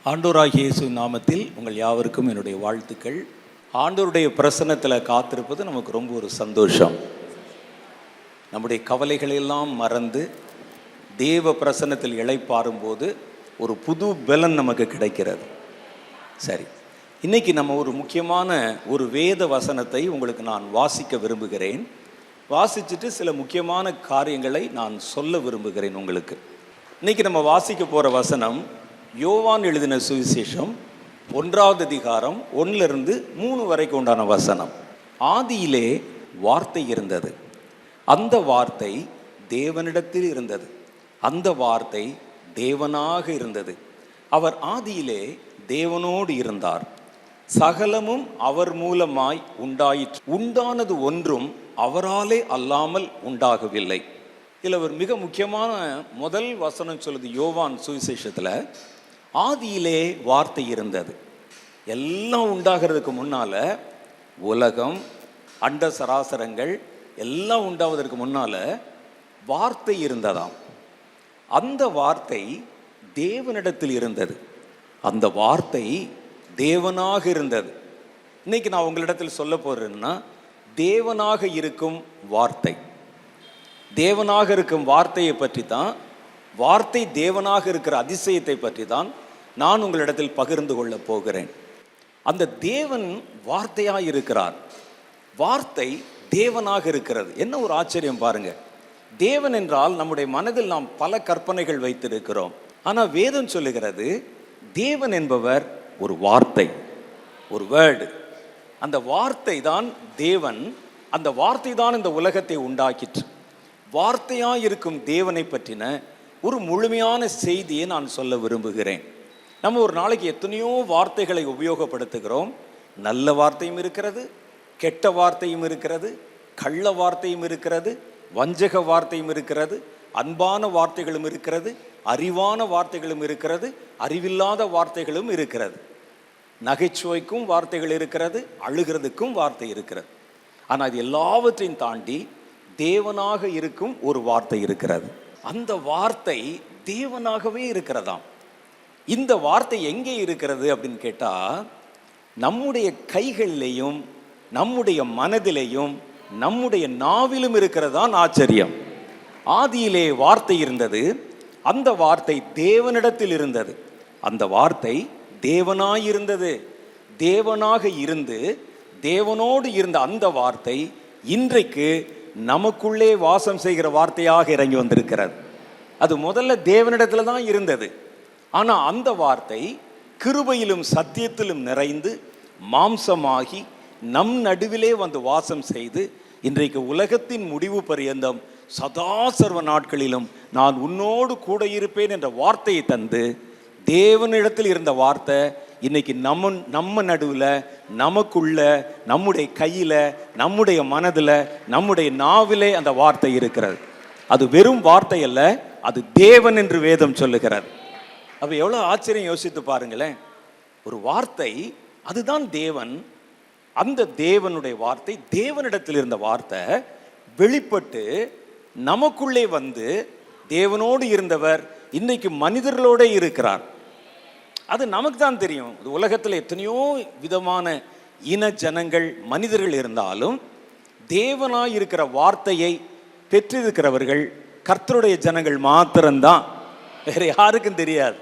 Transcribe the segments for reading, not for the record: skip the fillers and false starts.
ஆண்டவராகிய இயேசுவின் நாமத்தில் உங்கள் யாவருக்கும் என்னுடைய வாழ்த்துக்கள். ஆண்டவருடைய பிரசன்னத்தில் காத்திருப்பது நமக்கு ரொம்ப ஒரு சந்தோஷம். நம்முடைய கவலைகளெல்லாம் மறந்து தேவ பிரசன்னத்தில் இளைப்பாறும்போது ஒரு புது பலன் நமக்கு கிடைக்கிறது. சரி, இன்னைக்கு நம்ம ஒரு முக்கியமான ஒரு வேத வசனத்தை உங்களுக்கு நான் வாசிக்க விரும்புகிறேன். வாசிச்சுட்டு சில முக்கியமான காரியங்களை நான் சொல்ல விரும்புகிறேன் உங்களுக்கு. இன்னைக்கு நம்ம வாசிக்க போகிற வசனம் யோவான் எழுதின சுவிசேஷம் 1வது அதிகாரம் 1-3 வரைக்கும் உண்டான வசனம். ஆதியிலே வார்த்தை இருந்தது, அந்த வார்த்தை தேவனிடத்தில் இருந்தது, அந்த வார்த்தை தேவனாக இருந்தது, அவர் ஆதியிலே தேவனோடு இருந்தார், சகலமும் அவர் மூலமாய் உண்டாயிற்று, உண்டானது ஒன்றும் அவராலே அல்லாமல் உண்டாகவில்லை. இதில் ஒரு மிக முக்கியமான முதல் வசனம் சொல்லுது யோவான் சுவிசேஷத்தில், ஆதியிலே வார்த்தை இருந்தது. எல்லாம் உண்டாகிறதுக்கு முன்னால், உலகம் அண்ட சராசரங்கள் எல்லாம் உண்டாவதற்கு முன்னால் வார்த்தை இருந்ததாம். அந்த வார்த்தை தேவனிடத்தில் இருந்தது, அந்த வார்த்தை தேவனாக இருந்தது. இன்னைக்கு நான் உங்களிடத்தில் சொல்ல போறேன்னா, தேவனாக இருக்கும் வார்த்தை, தேவனாக இருக்கும் வார்த்தையை பற்றி தான், வார்த்தை தேவனாக இருக்கிற அதிசயத்தை பற்றி தான் நான் உங்களிடத்தில் பகிர்ந்து கொள்ள போகிறேன். அந்த தேவன் வார்த்தையாக இருக்கிறார், வார்த்தை தேவனாக இருக்கிறது. என்ன ஒரு ஆச்சரியம் பாருங்க. தேவன் என்றால் நம்முடைய மனதில் நாம் பல கற்பனைகள் வைத்திருக்கிறோம். ஆனால் வேதம் சொல்லுகிறது தேவன் என்பவர் ஒரு வார்த்தை, ஒரு வேர்டு. அந்த வார்த்தை தான் தேவன், அந்த வார்த்தை தான் இந்த உலகத்தை உண்டாக்கிற்று. வார்த்தையாக இருக்கும் தேவனை பற்றின ஒரு முழுமையான செய்தியை நான் சொல்ல விரும்புகிறேன். நம்ம ஒரு நாளைக்கு எத்தனையோ வார்த்தைகளை உபயோகப்படுத்துகிறோம். நல்ல வார்த்தையும் இருக்கிறது, கெட்ட வார்த்தையும் இருக்கிறது, கள்ள வார்த்தையும் இருக்கிறது, வஞ்சக வார்த்தையும் இருக்கிறது, அன்பான வார்த்தைகளும் இருக்கிறது, அறிவான வார்த்தைகளும் இருக்கிறது, அறிவில்லாத வார்த்தைகளும் இருக்கிறது. நகைச்சுவைக்கும் வார்த்தைகள் இருக்கிறது, அழுகிறதுக்கும் வார்த்தை இருக்கிறது. ஆனால் இது எல்லாவற்றையும் தாண்டி தேவனாக இருக்கும் ஒரு வார்த்தை இருக்கிறது. அந்த வார்த்தை தேவனாகவே இருக்கிறதாம். இந்த வார்த்தை எங்கே இருக்கிறது அப்படின்னு கேட்டால், நம்முடைய கைகளிலேயும் நம்முடைய மனதிலேயும் நம்முடைய நாவிலும் இருக்கிறதான் ஆச்சரியம். ஆதியிலே வார்த்தை இருந்தது, அந்த வார்த்தை தேவனிடத்தில் இருந்தது, அந்த வார்த்தை தேவனாயிருந்தது. தேவனாக இருந்து தேவனோடு இருந்த அந்த வார்த்தை இன்றைக்கு நமக்குள்ளே வாசம் செய்கிற வார்த்தையாக இறங்கி வந்திருக்கிறது. அது முதல்ல தேவனிடத்துல தான் இருந்தது. ஆனால் அந்த வார்த்தை கிருபையிலும் சத்தியத்திலும் நிறைந்து மாம்சமாகி நம் நடுவிலே வந்து வாசம் செய்து இன்றைக்கு உலகத்தின் முடிவு பரியந்தம் சதா சர்வ நாட்களிலும் நான் உன்னோடு கூட இருப்பேன் என்ற வார்த்தையை தந்து, தேவனிடத்தில் இருந்த வார்த்தை இன்னைக்கு நம்ம நடுவில், நமக்குள்ள, நம்முடைய கையில், நம்முடைய மனதில், நம்முடைய நாவிலே அந்த வார்த்தை இருக்கிறது. அது வெறும் வார்த்தை அல்ல, அது தேவன் என்று வேதம் சொல்லுகிறது. அப்போ எவ்வளோ ஆச்சரியம் யோசித்து பாருங்களேன். ஒரு வார்த்தை, அதுதான் தேவன். அந்த தேவனுடைய வார்த்தை, தேவனிடத்தில் இருந்த வார்த்தை வெளிப்பட்டு நமக்குள்ளே வந்து தேவனோடு இருந்தவர் இன்னைக்கு மனிதர்களோட இருக்கிறார். அது நமக்கு தான் தெரியும். உலகத்தில் எத்தனையோ விதமான இன ஜனங்கள் மனிதர்கள் இருந்தாலும் தேவனாய் இருக்கிற வார்த்தையை பெற்றிருக்கிறவர்கள் கர்த்தருடைய ஜனங்கள் மாத்திரம்தான், வேற யாருக்கும் தெரியாது.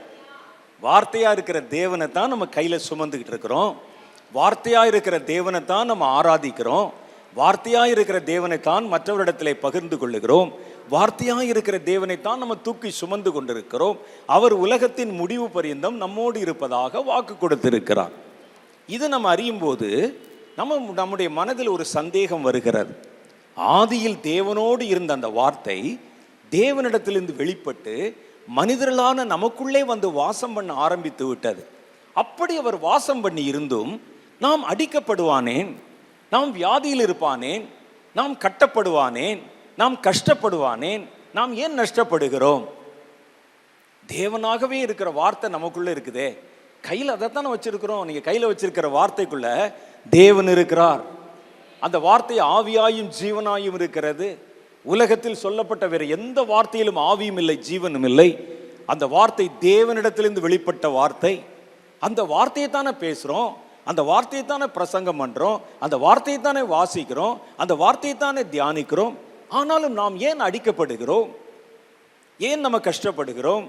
வார்த்தையா இருக்கிற தேவனை தான் நம்ம கையில சுமந்துக்கிட்டு இருக்கிறோம், வார்த்தையா இருக்கிற தேவனை தான் நம்ம ஆராதிக்கிறோம், வார்த்தையா இருக்கிற தேவனை தான் மற்றவரிடத்திலே பகிர்ந்து கொள்ளுகிறோம், வார்த்தையா இருக்கிற தேவனை தான் நம்ம தூக்கி சுமந்து கொண்டிருக்கிறோம். அவர் உலகத்தின் முடிவு பரியந்தம் நம்மோடு இருப்பதாக வாக்கு கொடுத்திருக்கிறார். இது நம்ம அறியும் போது நம்முடைய மனதில் ஒரு சந்தேகம் வருகிறது. ஆதியில் தேவனோடு இருந்த அந்த வார்த்தை தேவனிடத்திலிருந்து வெளிப்பட்டு மனிதர்களான நமக்குள்ளே வந்து வாசம் பண்ண ஆரம்பித்து விட்டது. அப்படி அவர் வாசம் பண்ணி இருந்தும் நாம் அடிக்கப்படுவானேன், நாம் வியாதியில் இருப்பானேன், நாம் கட்டப்படுவானேன், நாம் கஷ்டப்படுவானேன், நாம் ஏன் நஷ்டப்படுகிறோம்? தேவனாகவே இருக்கிற வார்த்தை நமக்குள்ள இருக்குதே, கையில் அதைத்தானே வச்சிருக்கிறோம். நீங்க கையில் வச்சிருக்கிற வார்த்தைக்குள்ள தேவன் இருக்கிறார். அந்த வார்த்தை ஆவியாயும் ஜீவனாயும் இருக்கிறது. உலகத்தில் சொல்லப்பட்ட வேறு எந்த வார்த்தையிலும் ஆவியும் இல்லை, ஜீவனும் இல்லை. அந்த வார்த்தை தேவனிடத்திலிருந்து வெளிப்பட்ட வார்த்தை. அந்த வார்த்தையை தானே பேசுகிறோம், அந்த வார்த்தையை தானே பிரசங்கம் பண்ணுறோம், அந்த வார்த்தையை தானே வாசிக்கிறோம், அந்த வார்த்தையை தானே தியானிக்கிறோம். ஆனாலும் நாம் ஏன் அடிக்கப்படுகிறோம்? ஏன் நம்ம கஷ்டப்படுகிறோம்?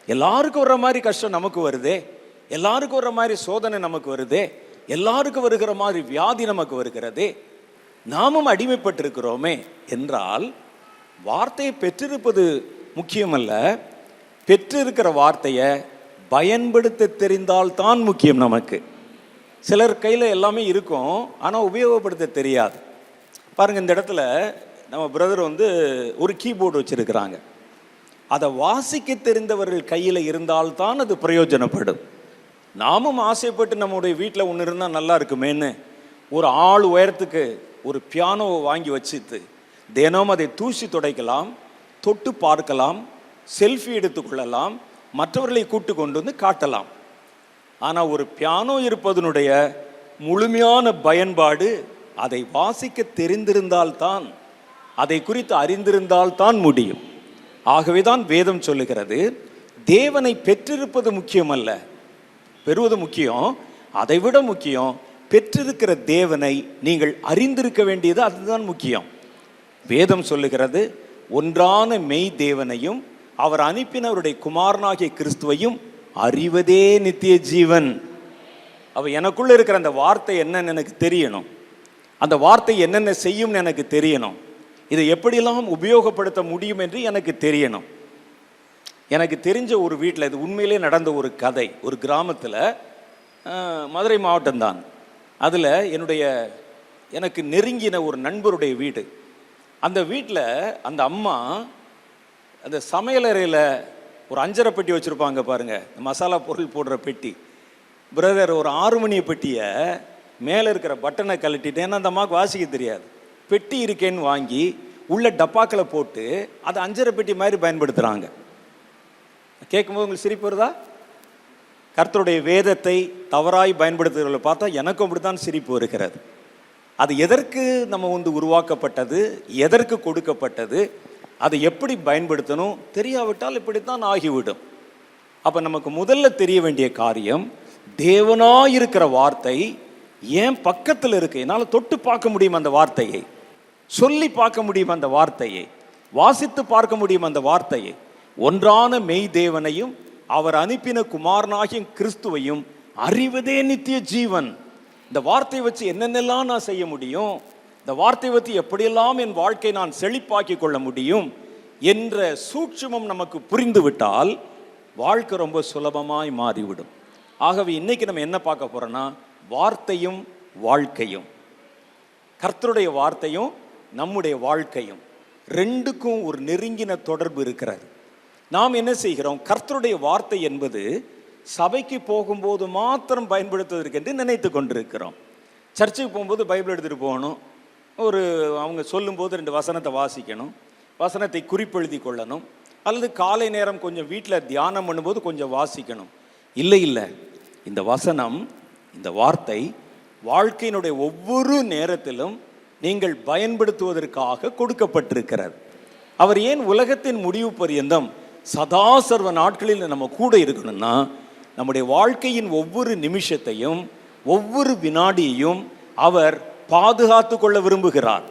எல்லாருக்கும் வர்ற மாதிரி கஷ்டம் நமக்கு வருதே, எல்லாருக்கும் வர்ற மாதிரி சோதனை நமக்கு வருதே, எல்லாருக்கும் வருகிற மாதிரி வியாதி நமக்கு வருகிறதே, நாமும் அடிமைப்பட்டிருக்கிறோமே என்றால் வார்த்தையை பெற்றிருப்பது முக்கியமல்ல, பெற்றிருக்கிற வார்த்தையை பயன்படுத்த தெரிந்தால்தான் முக்கியம். நமக்கு சிலர் கையில் எல்லாமே இருக்கும், ஆனால் உபயோகப்படுத்த தெரியாது. பாருங்கள், இந்த இடத்துல நம்ம பிரதர் ஒரு கீபோர்டு வச்சுருக்கிறாங்க. அதை வாசிக்க தெரிந்தவர்கள் கையில் இருந்தால்தான் அது பிரயோஜனப்படும். நாமும் ஆசைப்பட்டு நம்முடைய வீட்டில் ஒன்று இருந்தால் நல்லா இருக்குமேன்னு ஒரு ஆள் உயரத்துக்கு ஒரு பியானோவை வாங்கி வச்சுட்டு தினம் அதை தூசி துடைக்கலாம், தொட்டு பார்க்கலாம், செல்ஃபி எடுத்துக்கொள்ளலாம், மற்றவர்களை கூட்டு கொண்டு வந்து காட்டலாம். ஆனால் ஒரு பியானோ இருப்பதனுடைய முழுமையான பயன்பாடு அதை வாசிக்க தெரிந்திருந்தால்தான், அதை குறித்து அறிந்திருந்தால்தான் முடியும். ஆகவேதான் வேதம் சொல்லுகிறது, தேவனை பெற்றிருப்பது முக்கியமல்ல, பெறுவது முக்கியம். அதைவிட முக்கியம், பெற்றிருக்கிற தேவனை நீங்கள் அறிந்திருக்க வேண்டியது, அதுதான் முக்கியம். வேதம் சொல்லுகிறது, ஒன்றான மெய் தேவனையும் அவர் அனுப்பினவருடைய குமாரனாகிய கிறிஸ்துவையும் அறிவதே நித்திய ஜீவன். அவ எனக்குள்ள இருக்கிற அந்த வார்த்தை என்னன்னு எனக்கு தெரியணும், அந்த வார்த்தை என்னென்ன செய்யும்னு எனக்கு தெரியணும், இதை எப்படியெல்லாம் உபயோகப்படுத்த முடியும் என்று எனக்கு தெரியணும். எனக்கு தெரிஞ்ச ஒரு வீட்டில், இது உண்மையிலே நடந்த ஒரு கதை, ஒரு கிராமத்தில், மதுரை மாவட்டம்தான். அதில் எனக்கு நெருங்கின ஒரு நண்பருடைய வீடு. அந்த வீட்டில் அந்த அம்மா அந்த சமையலறையில் ஒரு 5.5 பெட்டி வச்சுருப்பாங்க பாருங்கள், மசாலா பொருள் போடுற பெட்டி. பிரதர் ஒரு 6 மணி பெட்டியை மேலே இருக்கிற பட்டனை கழட்டிட்டு, ஏன்னா அந்த அம்மாவுக்கு வாசிக்க தெரியாது, பெட்டி இருக்கேன்னு வாங்கி உள்ள டப்பாக்களை போட்டு அதை 5.5 பெட்டி மாதிரி பயன்படுத்துகிறாங்க. கேட்கும்போது உங்களுக்கு சிரிப்பு வருதா? கர்த்தருடைய வேதத்தை தவறாய் பயன்படுத்துகிறவர்களை பார்த்தா எனக்கும் அப்படித்தான் சிரிப்பு வருகிறது. அது எதற்கு நம்ம உருவாக்கப்பட்டது, எதற்கு கொடுக்கப்பட்டது, அதை எப்படி பயன்படுத்தணும் தெரியாவிட்டால் இப்படித்தான் ஆகிவிடும். அப்போ நமக்கு முதல்ல தெரிய வேண்டிய காரியம், தேவனாயிருக்கிற வார்த்தை ஏன் பக்கத்தில் இருக்கு, என்னால் தொட்டு பார்க்க முடியும் அந்த வார்த்தையை, சொல்லி பார்க்க முடியும் அந்த வார்த்தையை, வாசித்து பார்க்க முடியும் அந்த வார்த்தையை. ஒன்றான மெய் தேவனையும் அவர் அனுப்பின குமாரனாகிய கிறிஸ்துவையும் அறிவதே நித்திய ஜீவன். இந்த வார்த்தையை வச்சு என்னென்னலாம் நான் செய்ய முடியும், இந்த வார்த்தையை வச்சு எப்படியெல்லாம் என் வாழ்க்கை நான் செழிப்பாக்கி கொள்ள முடியும் என்ற சூட்சுமம் நமக்கு புரிந்துவிட்டால் வாழ்க்கை ரொம்ப சுலபமாய் மாறிவிடும். ஆகவே இன்னைக்கு நம்ம என்ன பார்க்க போறோம்னா, வார்த்தையும் வாழ்க்கையும், கர்த்தருடைய வார்த்தையும் நம்முடைய வாழ்க்கையும் ரெண்டுக்கும் ஒரு நெருங்கின தொடர்பு இருக்கிறது. நாம் என்ன செய்கிறோம், கர்த்தருடைய வார்த்தை என்பது சபைக்கு போகும்போது மாத்திரம் பயன்படுத்துவதற்கு என்று நினைத்து கொண்டிருக்கிறோம். சர்ச்சுக்கு போகும்போது பைபிள் எடுத்துகிட்டு போகணும், அவங்க சொல்லும்போது 2 வசனத்தை வாசிக்கணும், வசனத்தை குறிப்பெழுதி கொள்ளணும், அல்லது காலை நேரம் கொஞ்சம் வீட்டில் தியானம் பண்ணும்போது கொஞ்சம் வாசிக்கணும். இல்லை, இந்த வசனம், இந்த வார்த்தை வாழ்க்கையினுடைய ஒவ்வொரு நேரத்திலும் நீங்கள் பயன்படுத்துவதற்காக கொடுக்கப்பட்டிருக்கிறது. அவர் ஏன் உலகத்தின் முடிவு பரியந்தம் சதா சர்வ நாட்களில் நம்ம கூட இருக்கணும்னா, நம்முடைய வாழ்க்கையின் ஒவ்வொரு நிமிஷத்தையும் ஒவ்வொரு வினாடியையும் அவர் பாதுகாத்து கொள்ள விரும்புகிறார்.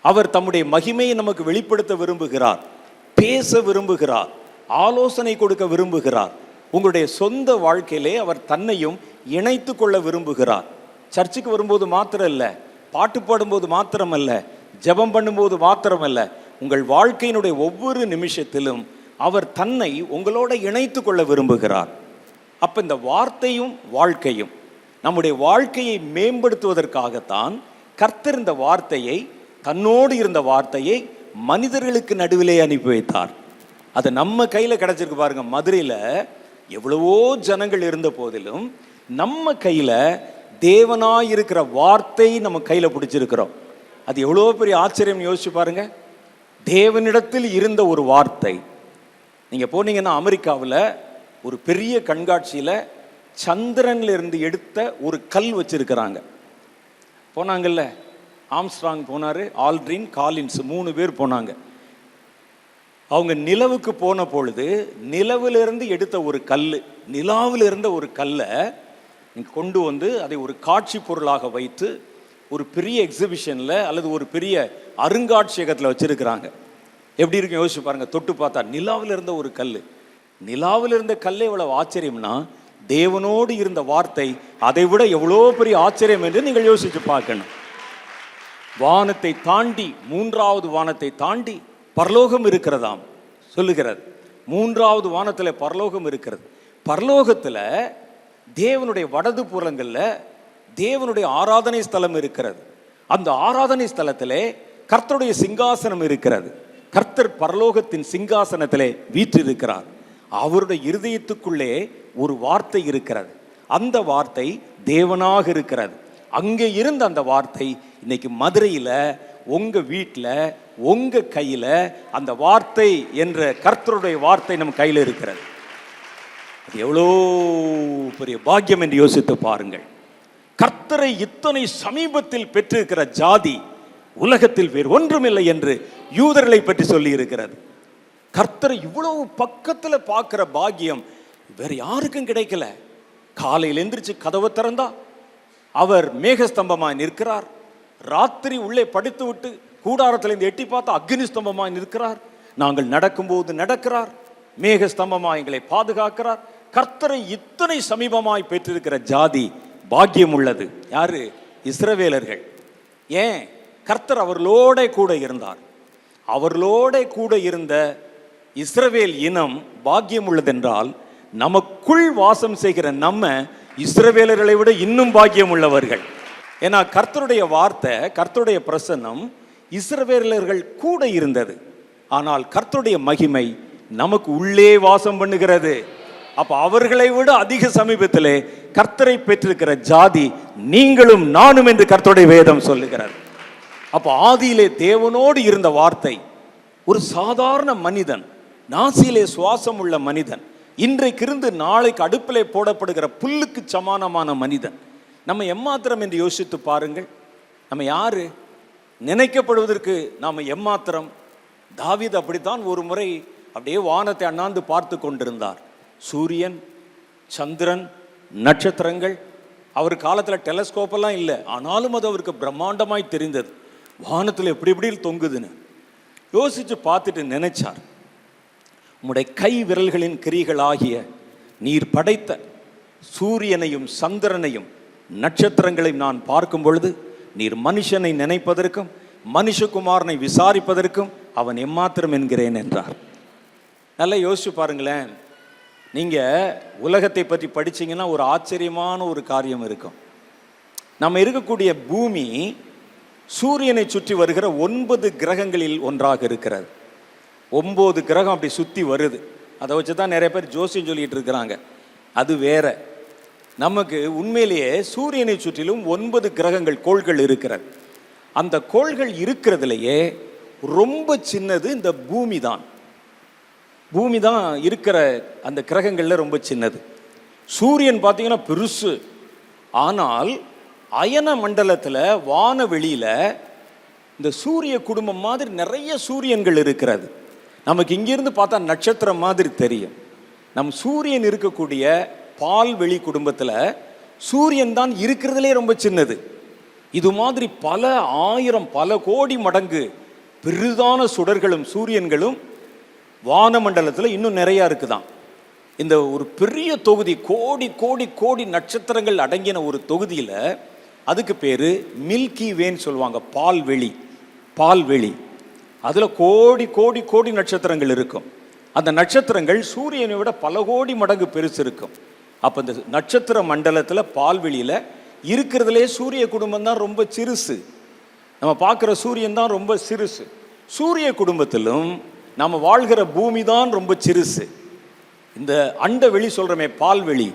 அவர் தம்முடைய மகிமையை நமக்கு வெளிப்படுத்த விரும்புகிறார், பேச விரும்புகிறார், ஆலோசனை கொடுக்க விரும்புகிறார். உங்களுடைய சொந்த வாழ்க்கையிலே அவர் தன்னையும் இணைத்து கொள்ள விரும்புகிறார். சர்ச்சுக்கு வரும்போது மாத்திரம் இல்லை, பாட்டு பாடும்போது மாத்திரமல்ல, ஜெபம் பண்ணும்போது மாத்திரமல்ல, உங்கள் வாழ்க்கையினுடைய ஒவ்வொரு நிமிஷத்திலும் அவர் தன்னை உங்களோட இணைத்து கொள்ள விரும்புகிறார். அப்போ இந்த வார்த்தையும் வாழ்க்கையும் நம்முடைய வாழ்க்கையை மேம்படுத்துவதற்காகத்தான் கர்த்தர் இந்த வார்த்தையை, தன்னோடு இருந்த வார்த்தையை மனிதர்களுக்கு நடுவிலே அனுப்பி வைத்தார். அது நம்ம கையில் கிடைச்சிருக்கு பாருங்க. மதுரையில் எவ்வளவோ ஜனங்கள் இருந்த போதிலும் நம்ம கையில் தேவனாயிருக்கிற வார்த்தை நம்ம கையில் பிடிச்சிருக்கிறோம். அது எவ்வளோ பெரிய ஆச்சரியம் யோசிச்சு பாருங்க. தேவனிடத்தில் இருந்த ஒரு வார்த்தை. நீங்கள் போனீங்கன்னா அமெரிக்காவில் ஒரு பெரிய கண்காட்சியில் சந்திரன்ல இருந்து எடுத்த ஒரு கல் வச்சிருக்கிறாங்க. போனாங்கல்ல, ஆம்ஸ்ட்ராங் போனார், ஆல்ட்ரின், காலின்ஸ் 3 பேர் போனாங்க. அவங்க நிலவுக்கு போன பொழுது நிலவிலிருந்து எடுத்த ஒரு கல், நிலாவில் இருந்த ஒரு கல்லை கொண்டு வந்து அதை ஒரு காட்சி பொருளாக வைத்து ஒரு பெரிய எக்ஸிபிஷனில் அல்லது ஒரு பெரிய அருங்காட்சியகத்தில் வச்சிருக்கிறாங்க. எப்படி இருக்கும் யோசிச்சு பாருங்க. தொட்டு பார்த்தா நிலாவில் இருந்த ஒரு கல், நிலாவில் இருந்த கல்லே எவ்வளவு ஆச்சரியம்னா தேவனோடு இருந்த வார்த்தை அதை விட எவ்வளோ பெரிய ஆச்சரியம் என்று நீங்கள் யோசிச்சு பார்க்கணும். வானத்தை தாண்டி, மூன்றாவது வானத்தை தாண்டி பரலோகம் இருக்கிறதாம் சொல்லுகிறது. மூன்றாவது வானத்தில் பரலோகம் இருக்கிறது. பரலோகத்தில் தேவனுடைய வடது புறங்களில் தேவனுடைய ஆராதனை ஸ்தலம் இருக்கிறது. அந்த ஆராதனை ஸ்தலத்திலே கர்த்தருடைய சிங்காசனம் இருக்கிறது. கர்த்தர் பரலோகத்தின் சிங்காசனத்திலே வீற்றிருக்கிறார். அவருடைய இருதயத்துக்குள்ளே ஒரு வார்த்தை இருக்கிறது. அந்த வார்த்தை தேவனாக இருக்கிறது. அங்கே இருந்த அந்த வார்த்தை இன்னைக்கு மதுரையில் உங்க வீட்டில் உங்க கையில் அந்த வார்த்தை என்ற கர்த்தருடைய வார்த்தை நம்ம கையில் இருக்கிறது. அது எவ்வளோ பெரிய பாக்கியம் என்று யோசித்து பாருங்கள். கர்த்தரை இத்தனை சமீபத்தில் பெற்றிருக்கிற ஜாதி உலகத்தில் வேறு ஒன்றுமில்லை என்று யூதர்களை பற்றி சொல்லி இருக்கிறது. கர்த்தரை இவ்வளவு பக்கத்தில் பார்க்கிற பாக்கியம் வேற யாருக்கும் கிடைக்கல. காலையில் எந்திரிச்சு கதவை திறந்தா அவர் மேகஸ்தம்பமாய் நிற்கிறார். ராத்திரி உள்ளே படித்து விட்டு கூடாரத்தில் இருந்து எட்டி பார்த்தா அக்னி ஸ்தம்பமாய் நிற்கிறார். நாங்கள் நடக்கும்போது நடக்கிறார். மேகஸ்தம்பமாய் எங்களை பாதுகாக்கிறார். கர்த்தரை இத்தனை சமீபமாய் பெற்றிருக்கிற ஜாதி பாக்கியம் உள்ளது. யாரு? இஸ்ரவேலர்கள். ஏன்? கர்த்தர் அவர்களோட கூட இருந்தார். அவர்களோட கூட இருந்த இஸ்ரவேல் இனம் பாக்கியம் உள்ளதென்றால் நமக்குள் வாசம் செய்கிற நம்ம இஸ்ரவேலர்களை விட இன்னும் பாக்கியம் உள்ளவர்கள். ஏன்னா கர்த்தருடைய வார்த்தை, கர்த்தருடைய பிரசன்னம் இஸ்ரவேலர்கள் கூட இருந்தது. ஆனால் கர்த்தருடைய மகிமை நமக்கு உள்ளே வாசம் பண்ணுகிறது. அப்ப அவர்களை விட அதிக சமீபத்திலே கர்த்தரை பெற்றிருக்கிற ஜாதி நீங்களும் நானும் என்று கர்த்தருடைய வேதம் சொல்லுகிறார். அப்ப ஆதியிலே தேவனோடு இருந்த வார்த்தை ஒரு சாதாரண மனிதன், நாசியிலே சுவாசம் உள்ள மனிதன், இன்றைக்கு இருந்து நாளைக்கு அடுப்பிலே போடப்படுகிற புல்லுக்கு சமானமான மனிதன். நம்ம எம்மாத்திரம் என்று யோசித்து பாருங்கள். நம்ம யாரு? நினைக்கப்படுவதற்கு நாம் எம்மாத்திரம்? தாவீது அப்படித்தான் ஒரு முறை அப்படியே வானத்தை அண்ணாந்து பார்த்து கொண்டிருந்தார். சூரியன், சந்திரன், நட்சத்திரங்கள். அவர் காலத்தில் டெலஸ்கோப்பெல்லாம் இல்லை, ஆனாலும் அது அவருக்கு பிரம்மாண்டமாய் தெரிந்தது. வானத்தில் எப்படி எப்படி தொங்குதுன்னு யோசிச்சு பார்த்துட்டு நினைச்சார், உம்முடைய கை விரல்களின் கிரிகளாகிய நீர் படைத்த சூரியனையும் சந்திரனையும் நட்சத்திரங்களையும் நான் பார்க்கும் பொழுது நீர் மனுஷனை நினைப்பதற்கும் மனுஷகுமாரனை விசாரிப்பதற்கும் அவன் எம்மாத்திரம் என்கிறேன் என்றார். நல்லா யோசிச்சு பாருங்களேன். நீங்கள் உலகத்தை பற்றி படிச்சீங்கன்னா ஒரு ஆச்சரியமான ஒரு காரியம் இருக்கும். நம்ம இருக்கக்கூடிய பூமி சூரியனை சுற்றி வருகிற 9 கிரகங்களில் ஒன்றாக இருக்கிறது. 9 கிரகம் அப்படி சுற்றி வருது. அதை வச்சு தான் நிறைய பேர் ஜோசியம் சொல்லிட்டு இருக்கிறாங்க. அது வேற. நமக்கு உண்மையிலேயே சூரியனை சுற்றிலும் 9 கிரகங்கள், கோள்கள் இருக்கிறது. அந்த கோள்கள் இருக்கிறதுலையே ரொம்ப சின்னது இந்த பூமி தான். பூமி தான் இருக்கிற அந்த கிரகங்களில் ரொம்ப சின்னது. சூரியன் பார்த்தீங்கன்னா பெருசு. ஆனால் அயன மண்டலத்தில் வானவெளியில் இந்த சூரிய குடும்பம் மாதிரி நிறைய சூரியன்கள் இருக்கிறது. நமக்கு இங்கிருந்து பார்த்தா நட்சத்திரம் மாதிரி தெரியும். நம் சூரியன் இருக்கக்கூடிய பால்வெளி குடும்பத்தில் சூரியன் தான் இருக்கிறதுலே ரொம்ப சின்னது. இது மாதிரி பல ஆயிரம் பல கோடி மடங்கு பெரிதான சுடர்களும் சூரியன்களும் வானமண்டலத்தில் இன்னும் நிறையா இருக்குதான். இந்த ஒரு பெரிய தொகுதி, கோடி கோடி கோடி நட்சத்திரங்கள் அடங்கின ஒரு தொகுதியில், அதுக்கு பேர் மில்கி வேன்னு சொல்லுவாங்க. பால்வெளி. பால்வெளி அதில் கோடி கோடி கோடி நட்சத்திரங்கள் இருக்கும். அந்த நட்சத்திரங்கள் சூரியனை விட பல கோடி மடங்கு பெருசு இருக்கும். அப்போ இந்த நட்சத்திர மண்டலத்தில் பால்வெளியில் இருக்கிறதுலே சூரிய குடும்பம் தான் ரொம்ப சிறுசு. நம்ம பார்க்குற சூரியன் தான் ரொம்ப சிறுசு. சூரிய குடும்பத்திலும் நம்ம வாழ்கிற பூமி தான் ரொம்ப சிறுசு. இந்த அண்ட வெளி சொல்கிறோமே பால்வெளி,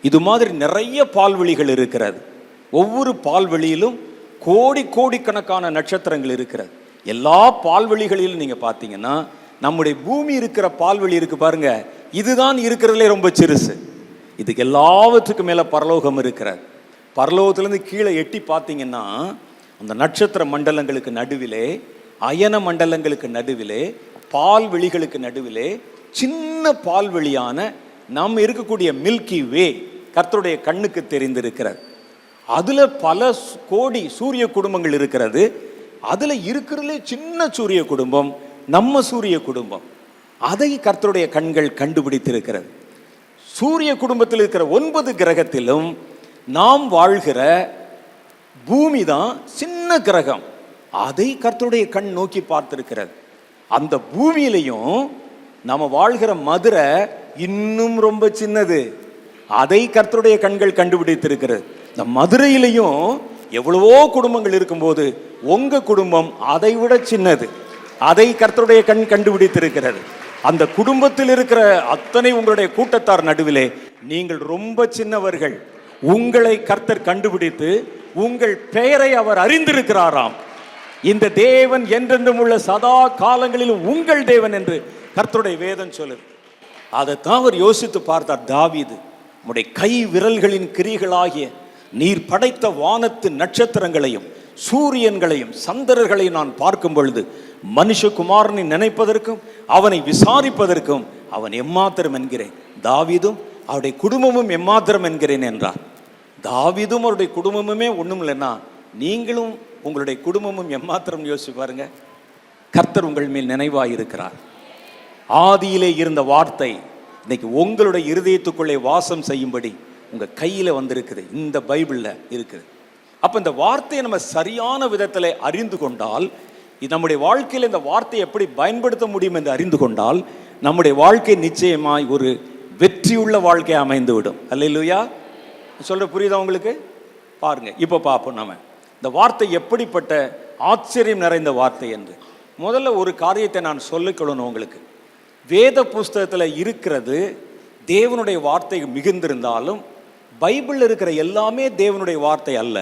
இது மாதிரி நிறைய பால்வெளிகள் இருக்கிறது. ஒவ்வொரு பால்வெளியிலும் கோடி கோடிக்கணக்கான நட்சத்திரங்கள் இருக்கிறது. எல்லா பால்வெளிகளிலும் நீங்கள் பார்த்தீங்கன்னா நம்முடைய பூமி இருக்கிற பால்வெளி இருக்கு பாருங்க, இதுதான் இருக்கிறதுலே ரொம்ப சிறுசு. இதுக்கு எல்லாவற்றுக்கும் மேலே பரலோகம் இருக்கிறது. பரலோகத்திலேருந்து கீழே எட்டி பார்த்தீங்கன்னா அந்த நட்சத்திர மண்டலங்களுக்கு நடுவிலே, அயன மண்டலங்களுக்கு நடுவிலே பால்வெளிகளுக்கு நடுவிலே சின்ன பால்வெளியான நாம் இருக்கக்கூடிய மில்கி வே கர்த்தருடைய கண்ணுக்கு தெரிந்திருக்கிறது. அதுல பல கோடி சூரிய குடும்பங்கள் இருக்கிறது. அதுல இருக்கிறதுலே சின்ன சூரிய குடும்பம் நம்ம சூரிய குடும்பம். அதை கர்த்தருடைய கண்கள் கண்டுபிடித்திருக்கிறது. சூரிய குடும்பத்தில் இருக்கிற 9 கிரகத்திலும் நாம் வாழ்கிற பூமி தான் சின்ன கிரகம். அதை கர்த்தருடைய கண் நோக்கி பார்த்திருக்கிறது. அந்த பூமியிலையும் நம்ம வாழ்கிற மதுரை இன்னும் ரொம்ப சின்னது. அதை கர்த்தருடைய கண்கள் கண்டுபிடித்திருக்கிறது. இந்த மதுரையிலையும் எவ்வளவோ குடும்பங்கள் இருக்கும்போது உங்க குடும்பம் அதை விட சின்னது. அதை கர்த்தருடைய கண் கண்டுபிடித்திருக்கிறது. அந்த குடும்பத்தில் இருக்கிற அத்தனை உங்களுடைய கூட்டத்தார் நடுவிலே நீங்கள் ரொம்ப சின்னவர்கள். உங்களை கர்த்தர் கண்டுபிடித்து உங்கள் பெயரை அவர் அறிந்திருக்கிறாராம். இந்த தேவன் என்றென்றும் உள்ள சதா காலங்களிலும் உங்கள் தேவன் என்று கர்த்தருடைய வேதம் சொல்லுது. அதைத்தான் அவர் யோசித்து பார்த்தார். தாவீது, உம்முடைய கை விரல்களின் கிரிகளாகிய நீர் படைத்த வானத்து நட்சத்திரங்களையும் சூரியன்களையும் சந்திரர்களையும் நான் பார்க்கும் பொழுது மனுஷகுமாரனை நினைப்பதற்கும் அவனை விசாரிப்பதற்கும் அவன் எம்மாத்திரம் என்கிறேன். தாவீதும் அவருடைய குடும்பமும் எம்மாத்திரம் என்கிறேன் என்றார். தாவீதும் அவருடைய குடும்பமுமே ஒன்றும் இல்லைன்னா நீங்களும் உங்களுடைய குடும்பமும் எம்மாத்திரம் யோசிச்சு பாருங்க. கர்த்தர் உங்கள் மேல் நினைவாயிருக்கிறார். ஆதியிலே இருந்த வார்த்தை இன்னைக்கு உங்களுடைய இருதயத்துக்குள்ளே வாசம் செய்யும்படி உங்க கையில வந்திருக்குது. இந்த பைபிள்ல இருக்குது. அப்ப இந்த வார்த்தையை நம்ம சரியான விதத்தில் அறிந்து கொண்டால், நம்முடைய வாழ்க்கையில் இந்த வார்த்தையை எப்படி பயன்படுத்த முடியும் என்று அறிந்து கொண்டால், நம்முடைய வாழ்க்கை நிச்சயமாய் ஒரு வெற்றியுள்ள வாழ்க்கை அமைந்து விடும். அல்லேலூயா. சொல்ற புரியுதா உங்களுக்கு? பாருங்க, இப்ப பார்ப்போம் நம்ம இந்த வார்த்தை எப்படிப்பட்ட ஆச்சரியம் நிறைந்த வார்த்தை என்று. முதல்ல ஒரு காரியத்தை நான் சொல்லிக்கொள்ளணும் உங்களுக்கு. வேத புஸ்தகத்தில் இருக்கிறது தேவனுடைய வார்த்தை மிகுந்திருந்தாலும் பைபிளில் இருக்கிற எல்லாமே தேவனுடைய வார்த்தை அல்ல.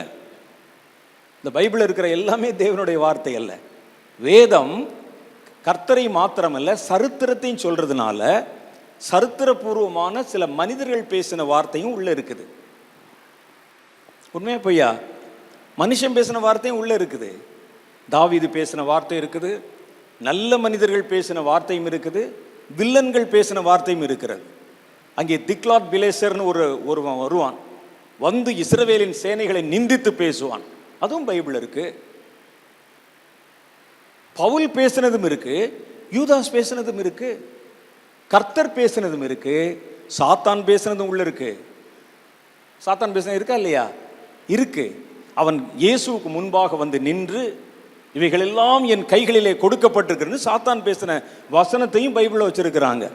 இந்த பைபிளில் இருக்கிற எல்லாமே தேவனுடைய வார்த்தை அல்ல. வேதம் கர்த்தரை மாத்திரமல்ல சரித்திரத்தையும் சொல்றதுனால சரித்திரபூர்வமான சில மனிதர்கள் பேசின வார்த்தையும் உள்ள இருக்குது. உண்மையா பொய்யா? மனுஷன் பேசின வார்த்தையும் உள்ள இருக்குது. தாவீது பேசின வார்த்தை இருக்குது, நல்ல மனிதர்கள் பேசின வார்த்தையும் இருக்குது, வில்லன்கள் பேசின வார்த்தையும் இருக்கிறது. அங்கே திக்லாத் பிலேசர்னு ஒருவன் வருவான், வந்து இஸ்ரவேலின் சேனைகளை நிந்தித்து பேசுவான். அதுவும் பைபிள் இருக்கு. பவுல் பேசினதும் இருக்கு, யூதாஸ் பேசினதும் இருக்கு, கர்த்தர் பேசினதும் இருக்கு, சாத்தான் பேசினதும் உள்ள இருக்கு. சாத்தான் பேசினது இருக்கா இல்லையா? இருக்கு. அவன் இயேசுவுக்கு முன்பாக வந்து நின்று இவைகள் எல்லாம் என் கைகளிலே கொடுக்கப்பட்டிருக்கிறது சாத்தான் பேசின வசனத்தையும் பைபிளில் வச்சிருக்கிறாங்க.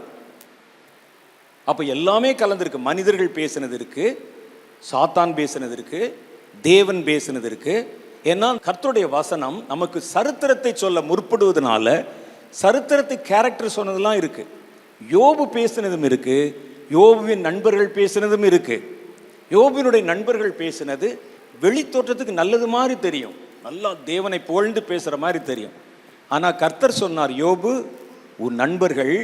அப்ப எல்லாமே கலந்திருக்கு. மனிதர்கள் பேசினது இருக்கு, சாத்தான் பேசினது இருக்கு, தேவன் பேசினது இருக்கு. ஏன்னா கர்த்தருடைய வசனம் நமக்கு சரித்திரத்தை சொல்ல முற்படுவதனால சரித்திரத்தை கேரக்டர் சொன்னதெல்லாம் இருக்கு. யோபு பேசினதும் இருக்கு, யோபுவின் நண்பர்கள் பேசினதும் இருக்கு. யோபுவினுடைய நண்பர்கள் பேசினது வெளித்தோற்றத்துக்கு நல்லது மாதிரி தெரியும், நல்லா தேவனை புகழ்ந்து பேசுற மாதிரி தெரியும். ஆனா கர்த்தர் சொன்னார், யோபு, உன் நண்பர்கள்